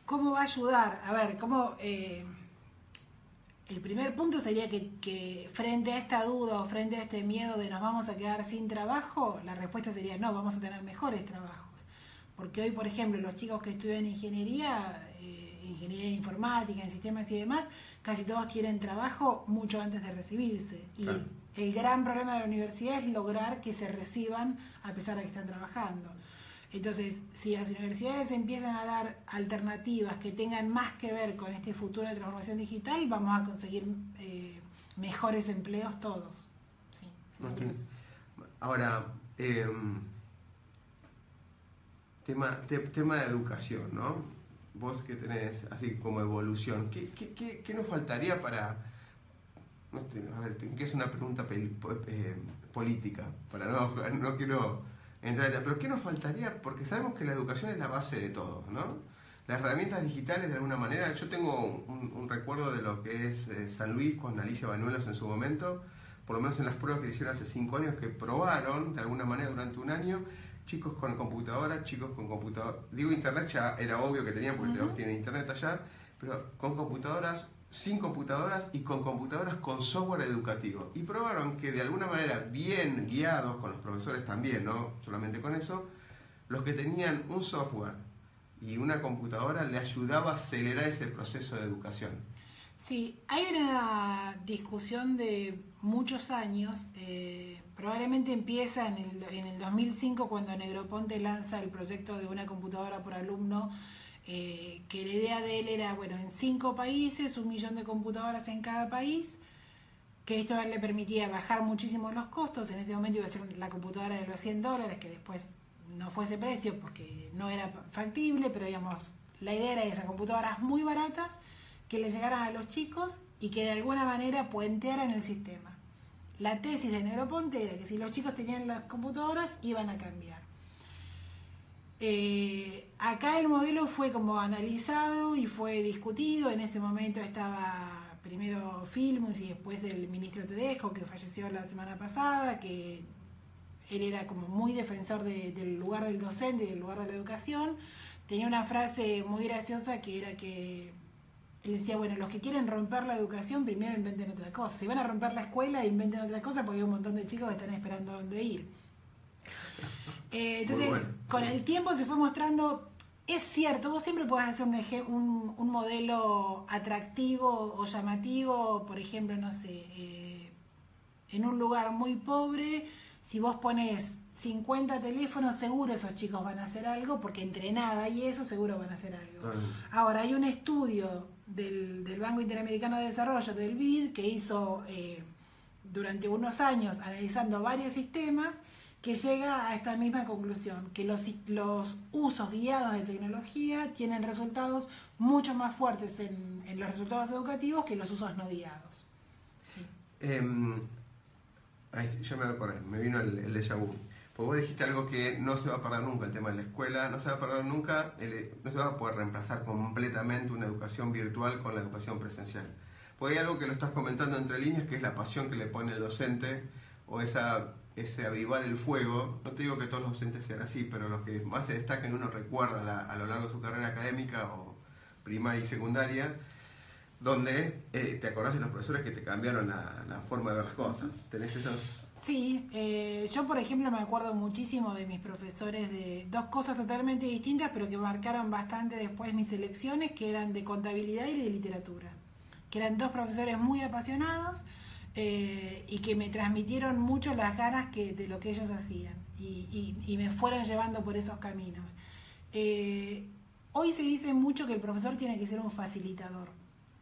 ¿Cómo va a ayudar? A ver, el primer punto sería que frente a esta duda o frente a este miedo de nos vamos a quedar sin trabajo, la respuesta sería no, vamos a tener mejores trabajos. Porque hoy, por ejemplo, los chicos que estudian ingeniería en informática, en sistemas y demás, casi todos tienen trabajo mucho antes de recibirse. Y claro, el gran problema de la universidad es lograr que se reciban a pesar de que están trabajando. Entonces, si las universidades empiezan a dar alternativas que tengan más que ver con este futuro de transformación digital, vamos a conseguir mejores empleos todos. Sí,
okay. Ahora, tema de educación, ¿no? Vos que tenés así como evolución, ¿qué nos faltaría para... a ver, que es una pregunta política, para no quiero entrar, pero ¿qué nos faltaría? Porque sabemos que la educación es la base de todo, ¿no? Las herramientas digitales, de alguna manera, yo tengo un recuerdo de lo que es San Luis con Alicia Bañuelos en su momento, por lo menos en las pruebas que hicieron hace 5 años, que probaron de alguna manera durante un año, chicos con computadora, digo internet ya era obvio que tenían, porque todos tienen internet allá, pero con computadoras, sin computadoras y con computadoras con software educativo. Y probaron que de alguna manera, bien guiados con los profesores también, no solamente con eso, los que tenían un software y una computadora le ayudaba a acelerar ese proceso de educación.
Sí, hay una discusión de muchos años, probablemente empieza en el 2005 cuando Negroponte lanza el proyecto de una computadora por alumno, que la idea de él era, bueno, en 5 países, 1 millón de computadoras en cada país, que esto le permitía bajar muchísimo los costos. En este momento iba a ser la computadora de los $100, que después no fue ese precio porque no era factible, pero digamos, la idea era esas computadoras muy baratas que le llegaran a los chicos y que de alguna manera puentearan el sistema. La tesis de Negroponte era que si los chicos tenían las computadoras iban a cambiar. Acá el modelo fue como analizado y fue discutido. En ese momento estaba primero Filmus y después el ministro Tedesco, que falleció la semana pasada, que él era como muy defensor del lugar del docente y del lugar de la educación. Tenía una frase muy graciosa que era que él decía, bueno, los que quieren romper la educación primero inventen otra cosa. Si van a romper la escuela, inventen otra cosa porque hay un montón de chicos que están esperando a dónde ir. Entonces, bueno, con el tiempo se fue mostrando, es cierto, vos siempre podés hacer un modelo atractivo o llamativo, por ejemplo, no sé, en un lugar muy pobre, si vos pones 50 teléfonos, seguro esos chicos van a hacer algo, porque entre nada y eso seguro van a hacer algo. Ahora, hay un estudio del Banco Interamericano de Desarrollo, del BID, que hizo durante unos años, analizando varios sistemas, que llega a esta misma conclusión, que los usos guiados de tecnología tienen resultados mucho más fuertes en los resultados educativos que los usos no guiados. Sí.
Ya me acordé, me vino el déjà vu. Porque vos dijiste algo que no se va a perder nunca, el tema de la escuela, no se va a perder nunca, no se va a poder reemplazar completamente una educación virtual con la educación presencial. Porque hay algo que lo estás comentando entre líneas, que es la pasión que le pone el docente, o ese avivar el fuego. No te digo que todos los docentes sean así, pero los que más se destacan uno recuerda a lo largo de su carrera académica o primaria y secundaria, donde te acordás de los profesores que te cambiaron la forma de ver las cosas. ¿Tenés esos?
Sí, yo por ejemplo me acuerdo muchísimo de mis profesores de dos cosas totalmente distintas, pero que marcaron bastante después mis elecciones, que eran de contabilidad y de literatura, que eran dos profesores muy apasionados, y que me transmitieron mucho las ganas de lo que ellos hacían y me fueron llevando por esos caminos. Hoy se dice mucho que el profesor tiene que ser un facilitador.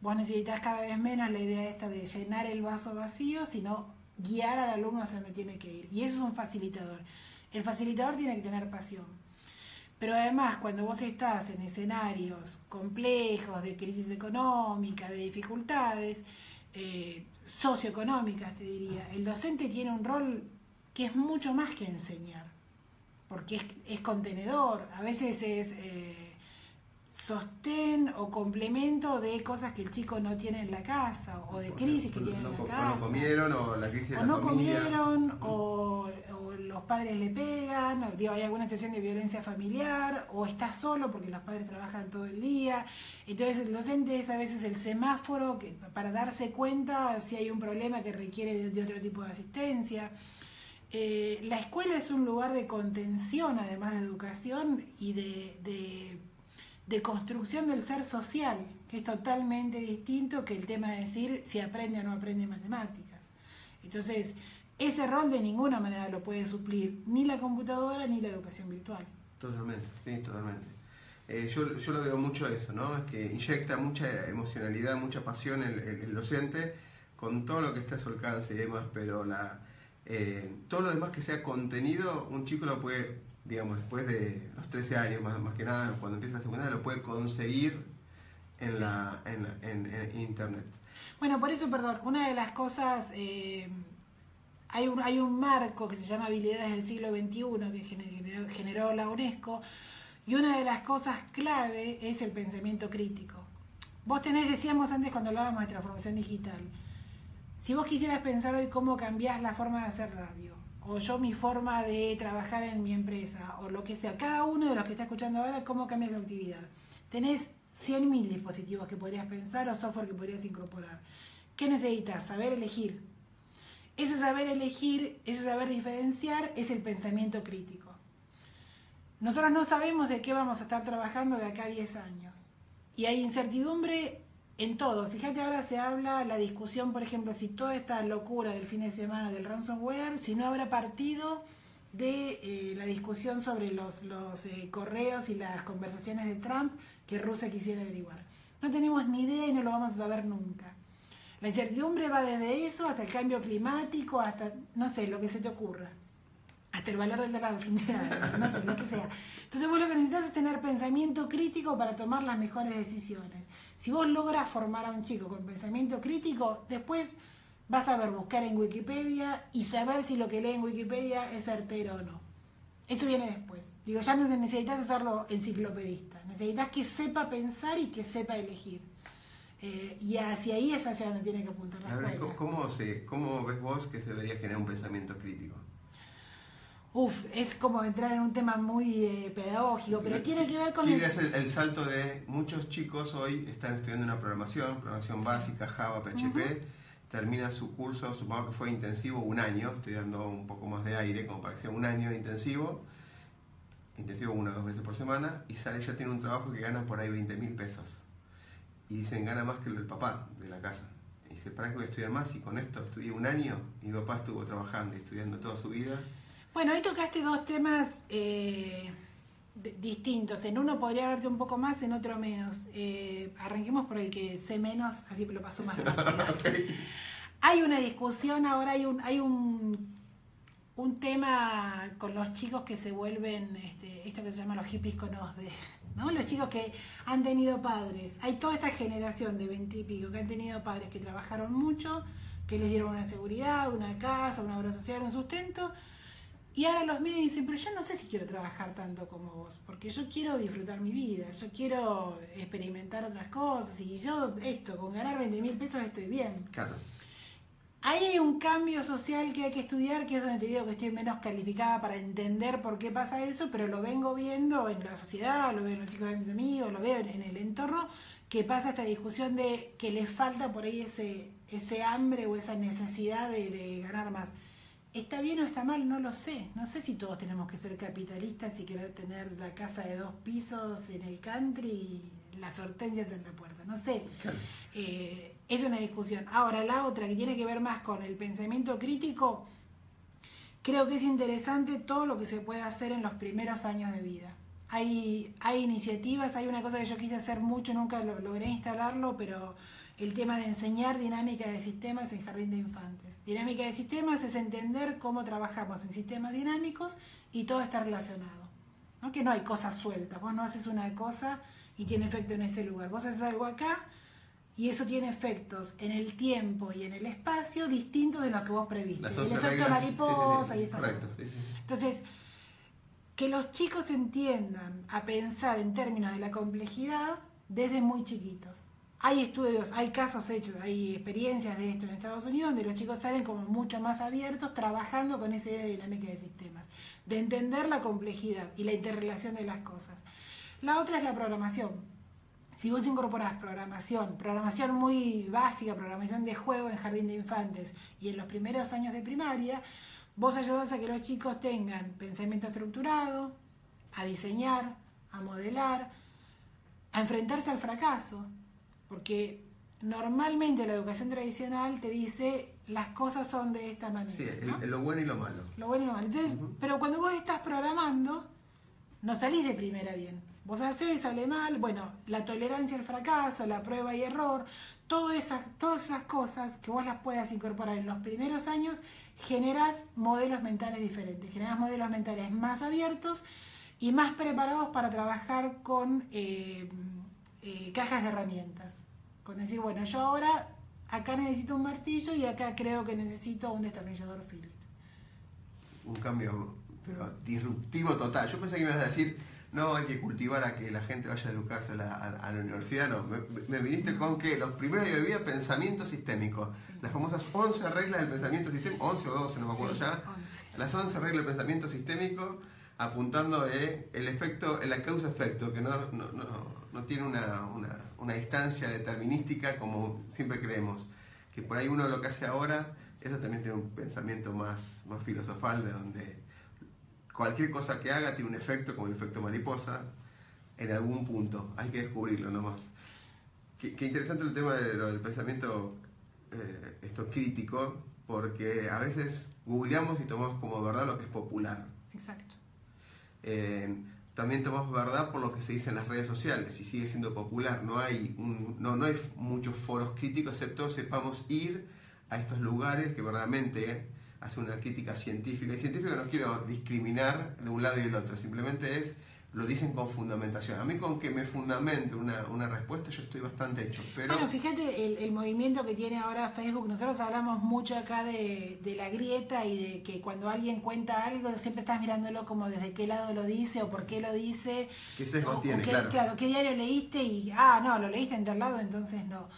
Vos necesitas cada vez menos la idea esta de llenar el vaso vacío, sino guiar al alumno hacia donde tiene que ir. Y eso es un facilitador. El facilitador tiene que tener pasión. Pero además, cuando vos estás en escenarios complejos, de crisis económica, de dificultades, socioeconómicas, te diría, el docente tiene un rol que es mucho más que enseñar, porque es contenedor, a veces es sostén o complemento de cosas que el chico no tiene en la casa, o de crisis que tiene en la casa.
O no comieron, o la crisis de la familia.
O no comieron, o los padres le pegan, hay alguna situación de violencia familiar, o está solo porque los padres trabajan todo el día. Entonces el docente es a veces el semáforo para darse cuenta si hay un problema que requiere de otro tipo de asistencia. La escuela es un lugar de contención, además de educación, y de construcción del ser social, que es totalmente distinto que el tema de decir si aprende o no aprende matemáticas. Entonces, ese rol de ninguna manera lo puede suplir ni la computadora ni la educación virtual.
Totalmente, sí, totalmente. Yo lo veo mucho eso, ¿no? Es que inyecta mucha emocionalidad, mucha pasión el docente con todo lo que está a su alcance y demás, pero todo lo demás que sea contenido, un chico lo puede, digamos, después de los 13 años, más que nada, cuando empieza la secundaria, lo puede conseguir en internet.
Bueno, por eso, perdón, una de las cosas, hay un marco que se llama Habilidades del siglo XXI que generó la UNESCO, y una de las cosas clave es el pensamiento crítico. Vos decíamos antes cuando hablábamos de transformación digital, si vos quisieras pensar hoy cómo cambiás la forma de hacer radio, o yo mi forma de trabajar en mi empresa, o lo que sea, cada uno de los que está escuchando ahora, cómo cambias tu actividad. Tenés 100.000 dispositivos que podrías pensar o software que podrías incorporar. ¿Qué necesitas? Saber elegir. Ese saber elegir, ese saber diferenciar es el pensamiento crítico. Nosotros no sabemos de qué vamos a estar trabajando de acá a 10 años. Y hay incertidumbre en todo. Fíjate, ahora se habla la discusión, por ejemplo, si toda esta locura del fin de semana del ransomware, si no habrá partido de la discusión sobre los correos y las conversaciones de Trump que Rusia quisiera averiguar. No tenemos ni idea y no lo vamos a saber nunca. La incertidumbre va desde eso hasta el cambio climático, hasta, no sé, lo que se te ocurra. Hasta el valor del dólar al fin de año, no sé, lo que sea. Entonces vos lo que necesitas es tener pensamiento crítico para tomar las mejores decisiones. Si vos logras formar a un chico con pensamiento crítico, después vas a ver buscar en Wikipedia y saber si lo que lee en Wikipedia es certero o no. Eso viene después. Digo, ya no necesitas hacerlo enciclopedista. Necesitas que sepa pensar y que sepa elegir. Y hacia ahí es hacia donde tiene que apuntar la escuela.
¿Cómo ves vos que se debería generar un pensamiento crítico?
Es como entrar en un tema muy pedagógico, pero tiene que ver con...
Es el salto de muchos chicos hoy están estudiando una programación básica, Java, PHP, termina su curso, supongo que fue intensivo, 1 año, estoy dando un poco más de aire, como para que sea 1 año de intensivo 1 o 2 veces por semana, y sale, ya tiene un trabajo que gana por ahí 20.000 pesos. Y dicen, gana más que el papá de la casa. Y dice, ¿para qué voy a estudiar más? Y con esto estudié 1 año, y mi papá estuvo trabajando y estudiando toda su vida.
Bueno, ahí tocaste 2 temas distintos. En uno podría hablarte un poco más, en otro menos. Arranquemos por el que sé menos, así lo paso más rápido.
Okay.
Hay una discusión, ahora hay un tema con los chicos que se vuelven, esto que se llama los hippies con OSDE, ¿no? Los chicos que han tenido padres. Hay toda esta generación de 20 y pico que han tenido padres que trabajaron mucho, que les dieron una seguridad, una casa, una obra social, un sustento. Y ahora los miran y dicen, pero yo no sé si quiero trabajar tanto como vos, porque yo quiero disfrutar mi vida, yo quiero experimentar otras cosas, y yo con ganar 20.000 pesos estoy bien.
Claro.
Ahí hay un cambio social que hay que estudiar, que es donde te digo que estoy menos calificada para entender por qué pasa eso, pero lo vengo viendo en la sociedad, lo veo en los hijos de mis amigos, lo veo en el entorno, que pasa esta discusión de que les falta por ahí ese hambre o esa necesidad de ganar más. ¿Está bien o está mal? No lo sé. No sé si todos tenemos que ser capitalistas y querer tener la casa de 2 pisos en el country y las hortensias en la puerta. No sé.
Claro.
Es una discusión. Ahora, la otra que tiene que ver más con el pensamiento crítico, creo que es interesante todo lo que se puede hacer en los primeros años de vida. Hay iniciativas, hay una cosa que yo quise hacer mucho, nunca logré instalarlo, pero el tema de enseñar dinámica de sistemas en jardín de infantes. Dinámica de sistemas es entender cómo trabajamos en sistemas dinámicos y todo está relacionado, ¿no? Que no hay cosas sueltas. Vos no haces una cosa y tiene efecto en ese lugar. Vos haces algo acá y eso tiene efectos en el tiempo y en el espacio distintos de los que vos previste. El efecto mariposa y esas cosas. Sí. Entonces, que los chicos entiendan a pensar en términos de la complejidad desde muy chiquitos. Hay estudios, hay casos hechos, hay experiencias de esto en Estados Unidos donde los chicos salen como mucho más abiertos trabajando con esa idea de dinámica de sistemas, de entender la complejidad y la interrelación de las cosas. La otra es la programación. Si vos incorporás programación muy básica, programación de juego en jardín de infantes y en los primeros años de primaria, vos ayudás a que los chicos tengan pensamiento estructurado, a diseñar, a modelar, a enfrentarse al fracaso. Porque normalmente la educación tradicional te dice las cosas son de esta manera.
Sí,
¿no?
Lo bueno y lo malo.
Lo bueno y lo malo. Entonces, pero cuando vos estás programando, no salís de primera bien. Vos hacés, sale mal, bueno, la tolerancia al fracaso, la prueba y error, todas esas cosas que vos las puedas incorporar en los primeros años, generás modelos mentales diferentes, generás modelos mentales más abiertos y más preparados para trabajar con cajas de herramientas. Con decir, bueno, yo ahora acá necesito un martillo y acá creo que necesito un destornillador Phillips.
Un cambio, pero disruptivo total. Yo pensé que me ibas a decir, no, hay que cultivar a que la gente vaya a educarse a la universidad. No, me viniste con que los primeros días de vida, pensamiento sistémico. Sí. Las famosas 11 reglas del pensamiento sistémico, 11 o 12, no me acuerdo ya. 11. Las 11 reglas del pensamiento sistémico, apuntando el efecto, la causa-efecto, que no tiene una distancia determinística como siempre creemos. Que por ahí uno lo que hace ahora, eso también tiene un pensamiento más filosofal, de donde cualquier cosa que haga tiene un efecto, como el efecto mariposa, en algún punto. Hay que descubrirlo nomás. Qué interesante el tema del pensamiento crítico, porque a veces googleamos y tomamos como verdad lo que es popular.
Exacto.
También tomamos verdad por lo que se dice en las redes sociales y sigue siendo popular. No hay muchos foros críticos, excepto sepamos ir a estos lugares que verdaderamente hace una crítica científica. Y científica no quiero discriminar de un lado y del otro, simplemente es lo dicen con fundamentación. A mí con que me fundamente una respuesta yo estoy bastante hecho. Pero...
Bueno, fíjate el movimiento que tiene ahora Facebook. Nosotros hablamos mucho acá de la grieta y de que cuando alguien cuenta algo siempre estás mirándolo como desde qué lado lo dice o por qué lo dice.
¿Qué sesgo tiene?
Claro, qué diario leíste y, no, lo leíste en tal lado, entonces no.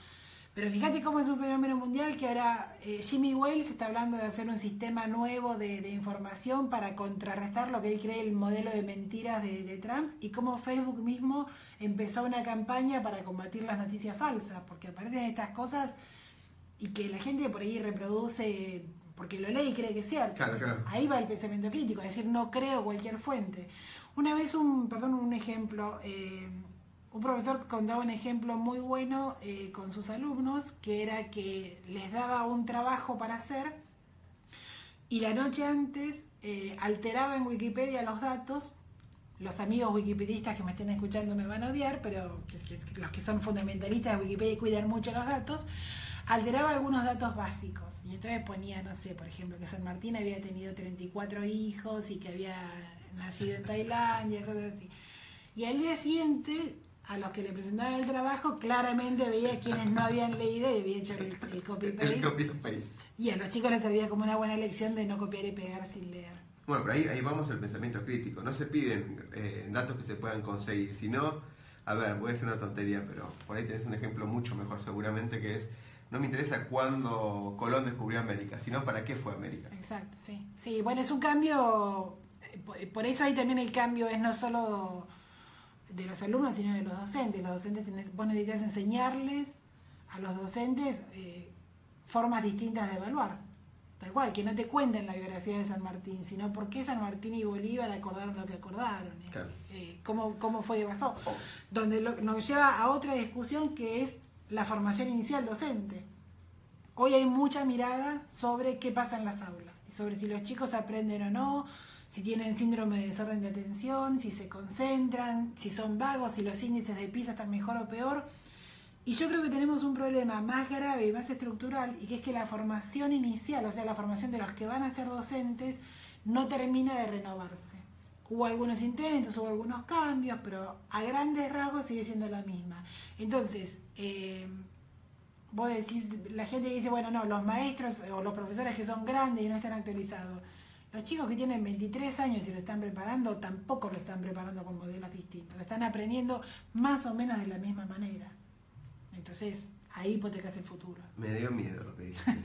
Pero fíjate cómo es un fenómeno mundial que ahora Jimmy Wales está hablando de hacer un sistema nuevo de información para contrarrestar lo que él cree el modelo de mentiras de Trump y cómo Facebook mismo empezó una campaña para combatir las noticias falsas, porque aparecen estas cosas y que la gente por ahí reproduce porque lo lee y cree que es cierto.
Claro.
Ahí va el pensamiento crítico, es decir, no creo cualquier fuente. Una vez un ejemplo... un profesor contaba un ejemplo muy bueno con sus alumnos, que era que les daba un trabajo para hacer y la noche antes alteraba en Wikipedia los datos. Los amigos wikipedistas que me estén escuchando me van a odiar, pero los que son fundamentalistas de Wikipedia y cuidan mucho los datos, alteraba algunos datos básicos. Y entonces ponía, no sé, por ejemplo, que San Martín había tenido 34 hijos y que había nacido en Tailandia, cosas así. Y al día siguiente... a los que le presentaban el trabajo, claramente veía quienes no habían leído y habían hecho el copy-paste. Y a los chicos les servía como una buena lección de no copiar y pegar sin leer.
Bueno, pero ahí vamos al pensamiento crítico. No se piden datos que se puedan conseguir, sino, a ver, voy a decir una tontería, pero por ahí tenés un ejemplo mucho mejor seguramente, que es, no me interesa cuándo Colón descubrió América, sino para qué fue América.
Exacto, sí. Sí, bueno, es un cambio, por eso ahí también el cambio es no solo... de los alumnos, sino de los docentes. Los docentes vos necesitas enseñarles a los docentes formas distintas de evaluar. Tal cual, que no te cuenten la biografía de San Martín, sino por qué San Martín y Bolívar acordaron lo que acordaron,
claro.
Cómo fue que pasó. Donde nos lleva a otra discusión que es la formación inicial docente. Hoy hay mucha mirada sobre qué pasa en las aulas, y sobre si los chicos aprenden o no, si tienen síndrome de desorden de atención, si se concentran, si son vagos, si los índices de PISA están mejor o peor. Y yo creo que tenemos un problema más grave y más estructural, y que es que la formación inicial, o sea, la formación de los que van a ser docentes, no termina de renovarse. Hubo algunos intentos, hubo algunos cambios, pero a grandes rasgos sigue siendo la misma. Entonces, vos decís, la gente dice, bueno, no, los maestros o los profesores que son grandes y no están actualizados. Los chicos que tienen 23 años y lo están preparando, tampoco lo están preparando con modelos distintos. Lo están aprendiendo más o menos de la misma manera. Entonces, ahí hipotecas el futuro.
Me dio miedo lo que dijiste.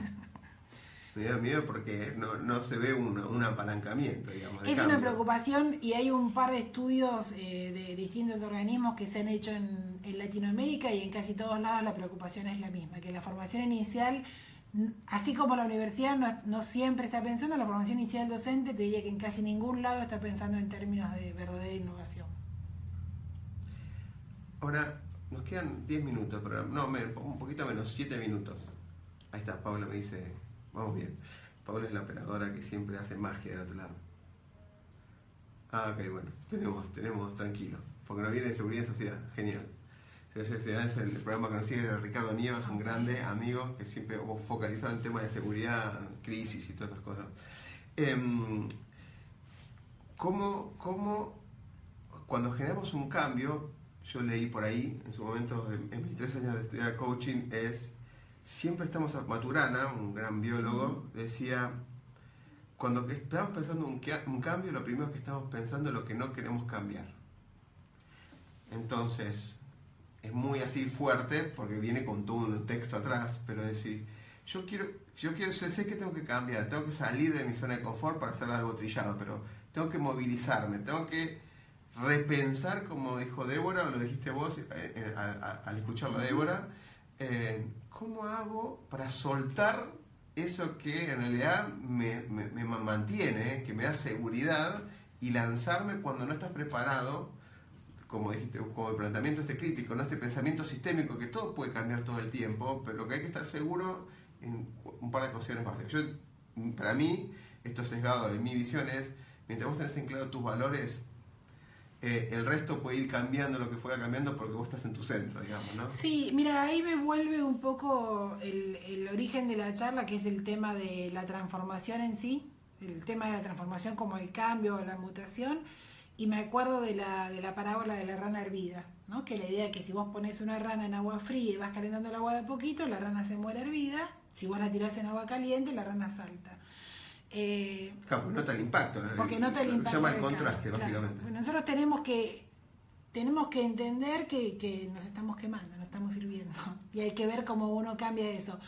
Me dio miedo porque no se ve un apalancamiento, digamos.
Es una preocupación y hay un par de estudios de distintos organismos que se han hecho en Latinoamérica y en casi todos lados la preocupación es la misma, que la formación inicial... Así como la universidad no siempre está pensando, la formación inicial docente, te diría que en casi ningún lado está pensando en términos de verdadera innovación.
Ahora, nos quedan 10 minutos, pero no, un poquito menos, 7 minutos. Ahí está, Paula me dice, vamos bien. Paula es la operadora que siempre hace magia del otro lado. Ok, bueno, tenemos tranquilo, porque nos viene de Seguridad y Sociedad, genial. Seguridad es el programa que nos sigue de Ricardo Nievas, un grande amigo que siempre focalizado en temas de seguridad, crisis y todas esas cosas. ¿Cómo cuando generamos un cambio, yo leí por ahí, en su momento, en mis 3 años de estudiar coaching, siempre estamos, Maturana, un gran biólogo, decía, cuando estamos pensando un cambio, lo primero que estamos pensando es lo que no queremos cambiar. Entonces... es muy así fuerte porque viene con todo un texto atrás, pero decís, yo sé que tengo que cambiar, tengo que salir de mi zona de confort para hacer algo trillado, pero tengo que movilizarme, tengo que repensar, como dijo Débora, o lo dijiste vos al escucharlo a Débora, ¿cómo hago para soltar eso que en realidad me mantiene, que me da seguridad, y lanzarme cuando no estás preparado? Como dijiste, como el planteamiento crítico, ¿no? Este pensamiento sistémico, que todo puede cambiar todo el tiempo, pero que hay que estar seguro en un par de cuestiones básicas. Para mí, esto sesgado en mi visión es, mientras vos tenés en claro tus valores, el resto puede ir cambiando lo que fuera cambiando porque vos estás en tu centro, digamos, ¿no?
Sí, mira, ahí me vuelve un poco el origen de la charla, que es el tema de la transformación en sí, el tema de la transformación como el cambio o la mutación. y me acuerdo de la parábola de la rana hervida, ¿no? Que la idea es que si vos pones una rana en agua fría y vas calentando el agua de poquito, la rana se muere hervida. Si vos la tirás en agua caliente, la rana salta.
Claro, pues nota el impacto.
Porque nota el impacto.
Se llama el contraste,
claro.
básicamente.
Bueno, nosotros tenemos que entender que nos estamos quemando, nos estamos hirviendo. Y hay que ver cómo uno cambia eso.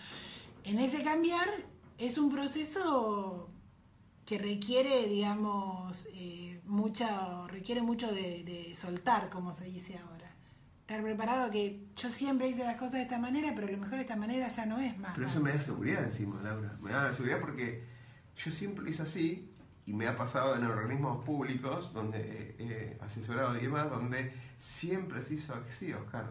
En ese cambiar es un proceso que requiere, digamos, requiere mucho de soltar, como se dice ahora. Estar preparado, que yo siempre hice las cosas de esta manera, pero a lo mejor esta manera ya no es más.
Pero eso me da seguridad encima, Laura. Me da seguridad porque yo siempre lo hice así y me ha pasado en organismos públicos donde he asesorado y demás, donde siempre se hizo así, Oscar.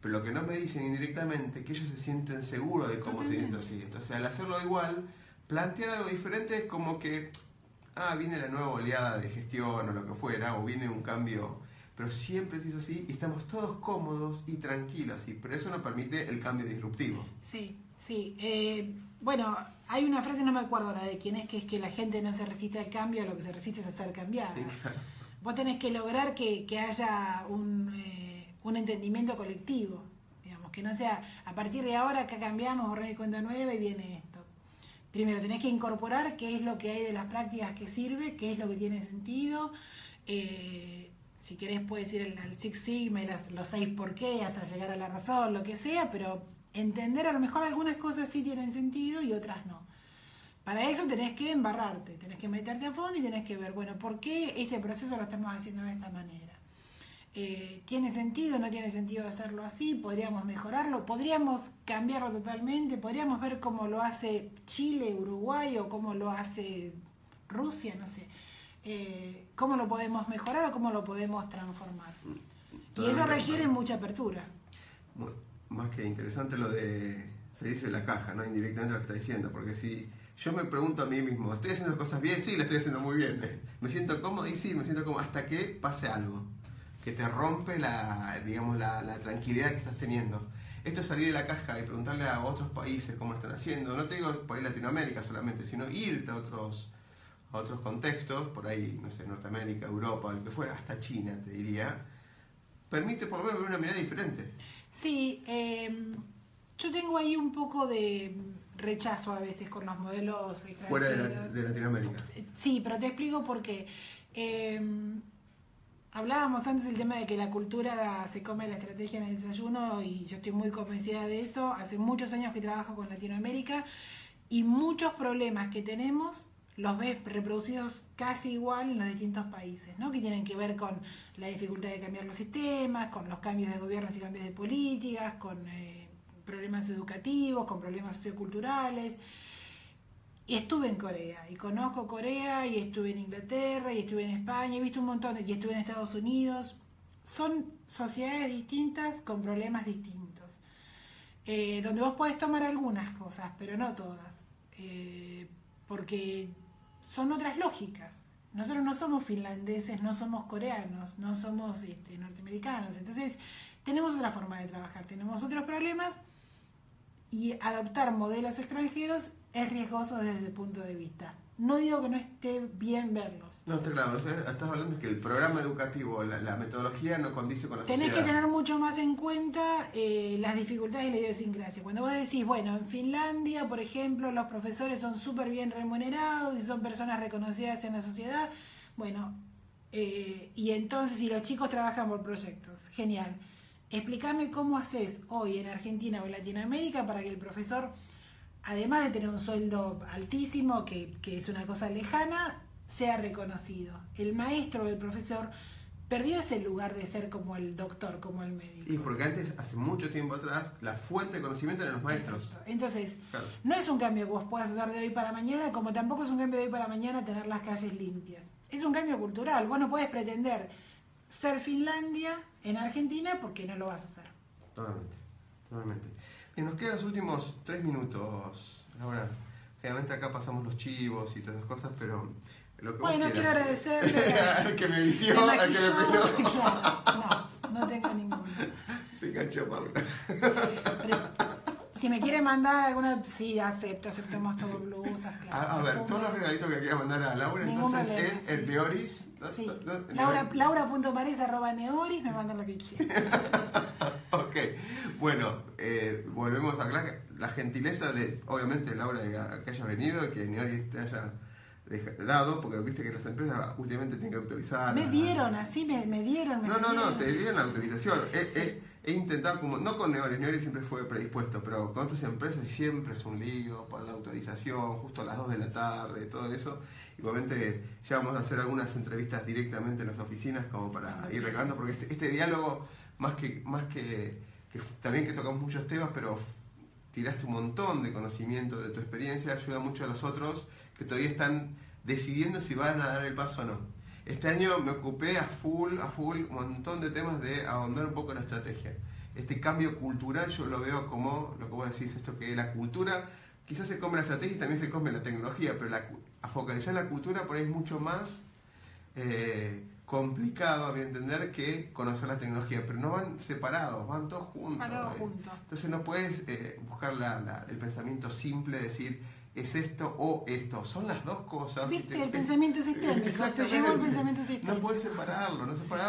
Pero lo que no me dicen indirectamente es que ellos se sienten seguros de cómo se sienten así. Entonces, al hacerlo igual, plantear algo diferente es como que, viene la nueva oleada de gestión o lo que fuera, o viene un cambio, pero siempre se hizo así y estamos todos cómodos y tranquilos, ¿sí? Pero eso no permite el cambio disruptivo.
Sí, sí. Bueno, hay una frase, no me acuerdo la de quién es que la gente no se resiste al cambio, lo que se resiste es a ser cambiada. Sí, claro. Vos tenés que lograr que haya un entendimiento colectivo, digamos, que no sea a partir de ahora acá cambiamos, borrón y cuenta nueva y viene esto. Primero tenés que incorporar qué es lo que hay de las prácticas que sirve, qué es lo que tiene sentido. Si querés puedes ir al Six Sigma y los 6 por qué hasta llegar a la razón, lo que sea, pero entender a lo mejor algunas cosas sí tienen sentido y otras no. Para eso tenés que embarrarte, tenés que meterte a fondo y tenés que ver, bueno, ¿por qué este proceso lo estamos haciendo de esta manera? ¿Tiene sentido? ¿No tiene sentido hacerlo así? ¿Podríamos mejorarlo? ¿Podríamos cambiarlo totalmente? ¿Podríamos ver cómo lo hace Chile, Uruguay o cómo lo hace Rusia? No sé. ¿Cómo lo podemos mejorar o cómo lo podemos transformar? Y eso requiere mucha apertura.
Más que interesante lo de salirse de la caja, ¿no? Indirectamente lo que está diciendo, porque si yo me pregunto a mí mismo, ¿estoy haciendo las cosas bien? Sí, lo estoy haciendo muy bien. ¿Me siento cómodo? Y sí, me siento cómodo hasta que pase algo que te rompe la tranquilidad que estás teniendo. Esto es salir de la caja y preguntarle a otros países cómo están haciendo. No te digo por ahí Latinoamérica solamente, sino irte a otros contextos, por ahí, no sé, Norteamérica, Europa, lo que fuera, hasta China, te diría, permite por lo menos ver una mirada diferente.
Sí, yo tengo ahí un poco de rechazo a veces con los modelos extranjeros.
Fuera de Latinoamérica.
Sí, pero te explico por qué. Hablábamos antes del tema de que la cultura se come la estrategia en el desayuno y yo estoy muy convencida de eso. Hace muchos años que trabajo con Latinoamérica y muchos problemas que tenemos los ves reproducidos casi igual en los distintos países, ¿no? Que tienen que ver con la dificultad de cambiar los sistemas, con los cambios de gobiernos y cambios de políticas, con problemas educativos, con problemas socioculturales. Y estuve en Corea, y conozco Corea, y estuve en Inglaterra, y estuve en España, he visto un montón, y estuve en Estados Unidos. Son sociedades distintas con problemas distintos, donde vos podés tomar algunas cosas, pero no todas, porque son otras lógicas. Nosotros no somos finlandeses, no somos coreanos, no somos norteamericanos, entonces tenemos otra forma de trabajar, tenemos otros problemas, y adoptar modelos extranjeros es riesgoso desde ese punto de vista. No digo que no esté bien verlos.
No, está claro. Estás hablando de que el programa educativo, la metodología no condice con la sociedad.
Tenés que tener mucho más en cuenta las dificultades y la idiosincrasia. Cuando vos decís, bueno, en Finlandia, por ejemplo, los profesores son súper bien remunerados y son personas reconocidas en la sociedad, bueno, y entonces si los chicos trabajan por proyectos, genial. Explícame cómo haces hoy en Argentina o en Latinoamérica para que el profesor, además de tener un sueldo altísimo, que es una cosa lejana, sea reconocido. El maestro o el profesor perdió ese lugar de ser como el doctor, como el médico.
Y porque antes, hace mucho tiempo atrás, la fuente de conocimiento eran los maestros.
Exacto. Entonces,
claro,
no es un cambio que vos puedas hacer de hoy para mañana, como tampoco es un cambio de hoy para mañana tener las calles limpias. Es un cambio cultural. Vos no podés pretender ser Finlandia en Argentina porque no lo vas a hacer.
Totalmente, totalmente. Bien, nos quedan los últimos 3 minutos, Laura. Generalmente acá pasamos los chivos y todas esas cosas, pero lo que
bueno, quiero agradecerle
al que me vistió, al que me peinó.
Claro, no tengo ninguno.
Se enganchó, Paula.
Si Si me quiere mandar alguna, sí, aceptamos todo, blusas, claro.
A ver, todos los regalitos que quiera mandar a Laura, entonces es el Neoris.
Sí, Laura.pares@neoris, me mandan lo que quieran.
Ok, bueno, volvemos a aclarar la gentileza de, obviamente, Laura, que haya venido, que Neoris te haya dado, porque viste que las empresas últimamente tienen que autorizar.
Me dieron.
No, te dieron la autorización. He intentado, como no con Neoris siempre fue predispuesto, pero con otras empresas siempre es un lío por la autorización, justo a las 2 de la tarde, todo eso. Igualmente ya vamos a hacer algunas entrevistas directamente en las oficinas como para ir recabando, porque este diálogo, más que también que tocamos muchos temas, pero tiraste un montón de conocimiento de tu experiencia, ayuda mucho a los otros que todavía están decidiendo si van a dar el paso o no. Este año me ocupé a full, un montón de temas de ahondar un poco en la estrategia. Este cambio cultural yo lo veo como, lo que vos decís, esto que la cultura, quizás se come la estrategia y también se come la tecnología, pero a focalizar en la cultura por ahí es mucho más complicado, a mi entender, que conocer la tecnología, pero no van separados, van todos juntos. Entonces no puedes buscar el pensamiento simple, decir es esto o esto, son las dos cosas.
¿Viste? El pensamiento sistémico, te llegó el pensamiento sistémico.
No puedes separarlo,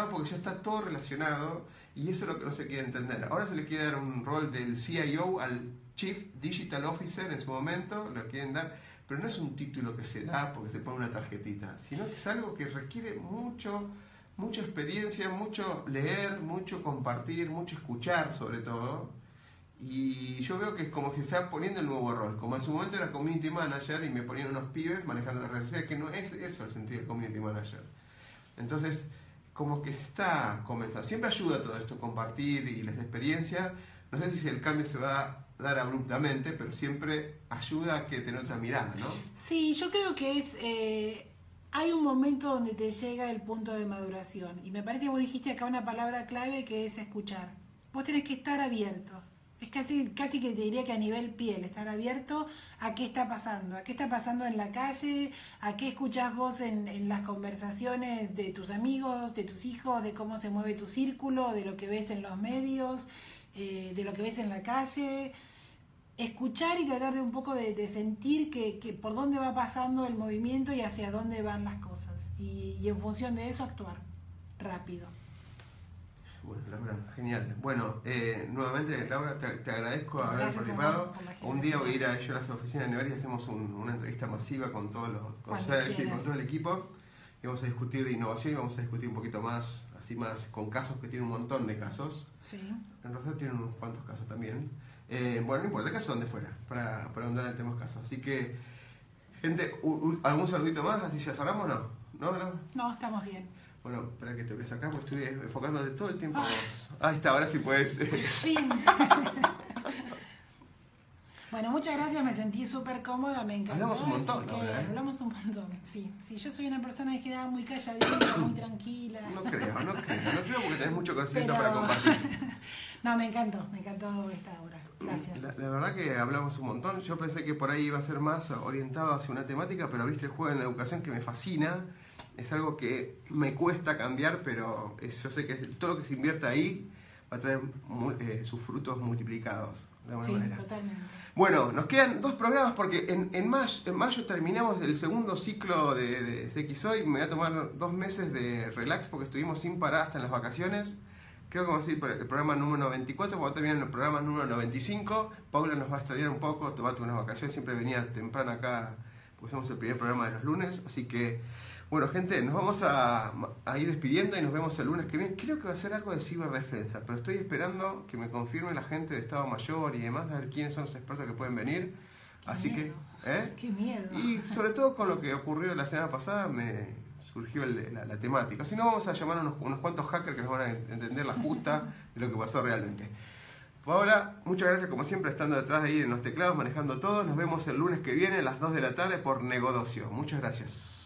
porque ya está todo relacionado y eso es lo que no se quiere entender. Ahora se le quiere dar un rol del CIO al Chief Digital Officer en su momento, lo quieren dar, pero no es un título que se da porque se pone una tarjetita, sino que es algo que requiere mucha experiencia, mucho leer, mucho compartir, mucho escuchar sobre todo. Y yo veo que es como que se está poniendo el nuevo rol. Como en su momento era Community Manager y me ponían unos pibes manejando las redes sociales, que no es eso el sentido del Community Manager. Entonces, como que se está comenzando. Siempre ayuda todo esto, compartir y las experiencias. No sé si el cambio se va a dar abruptamente, pero siempre ayuda a que tener otra mirada, ¿no?
Sí, yo creo que hay un momento donde te llega el punto de maduración. Y me parece que vos dijiste acá una palabra clave que es escuchar. Vos tenés que estar abierto. Es casi que te diría que a nivel piel, estar abierto a qué está pasando en la calle, a qué escuchás vos en las conversaciones de tus amigos, de tus hijos, de cómo se mueve tu círculo, de lo que ves en los medios, de lo que ves en la calle. Escuchar y tratar de un poco de sentir que por dónde va pasando el movimiento y hacia dónde van las cosas. Y en función de eso actuar rápido.
Bueno, Laura, genial. Bueno, nuevamente, Laura, te agradezco haber participado. Un día voy a ir a las oficinas de Neoris y hacemos una entrevista masiva con todos los con todo el equipo. Y vamos a discutir de innovación y vamos a discutir un poquito más, así más, con casos que tienen un montón de casos.
Sí.
En Rosario tienen unos cuantos casos también. Bueno, no importa, el caso donde fuera, para ahondar en temas casos. Así que, gente, ¿algún saludito más? ¿Así ya cerramos o no? ¿No, Laura?
No, estamos bien.
Bueno, espera que te voy a sacar porque estoy enfocándote todo el tiempo. Ahí está, ahora sí puedes.
Fin. Bueno, muchas gracias, me sentí súper cómoda, me encantó.
Hablamos un montón, ¿no?
Hablamos un montón, sí. Yo soy una persona en general muy calladita, muy tranquila.
No creo porque tenés mucho conocimiento para compartir.
No, me encantó esta hora. Gracias.
La verdad que hablamos un montón. Yo pensé que por ahí iba a ser más orientado hacia una temática, pero viste el juego en la educación que me fascina. Es algo que me cuesta cambiar, pero yo sé que todo lo que se invierta ahí va a traer sus frutos multiplicados, de alguna manera.
Totalmente.
Bueno, nos quedan 2 programas porque en mayo terminamos el segundo ciclo de CXOI. Me voy a tomar 2 meses de relax porque estuvimos sin parar hasta en las vacaciones. Creo que vamos a ir por el programa número 94, vamos a terminar en el programa número 95. Paula nos va a extrañar un poco, tomate unas vacaciones, siempre venía temprano acá porque somos el primer programa de los lunes, así que... Bueno, gente, nos vamos a ir despidiendo y nos vemos el lunes que viene. Creo que va a ser algo de ciberdefensa, pero estoy esperando que me confirme la gente de Estado Mayor y demás, a ver quiénes son los expertos que pueden venir. Así que,
¡Qué miedo!
Y sobre todo con lo que ocurrió la semana pasada me surgió la temática. Si no, vamos a llamar a unos cuantos hackers que nos van a entender la justa de lo que pasó realmente. Paola, muchas gracias como siempre estando detrás de ahí en los teclados, manejando todo. Nos vemos el lunes que viene a las 2 de la tarde por Negodocio. Muchas gracias.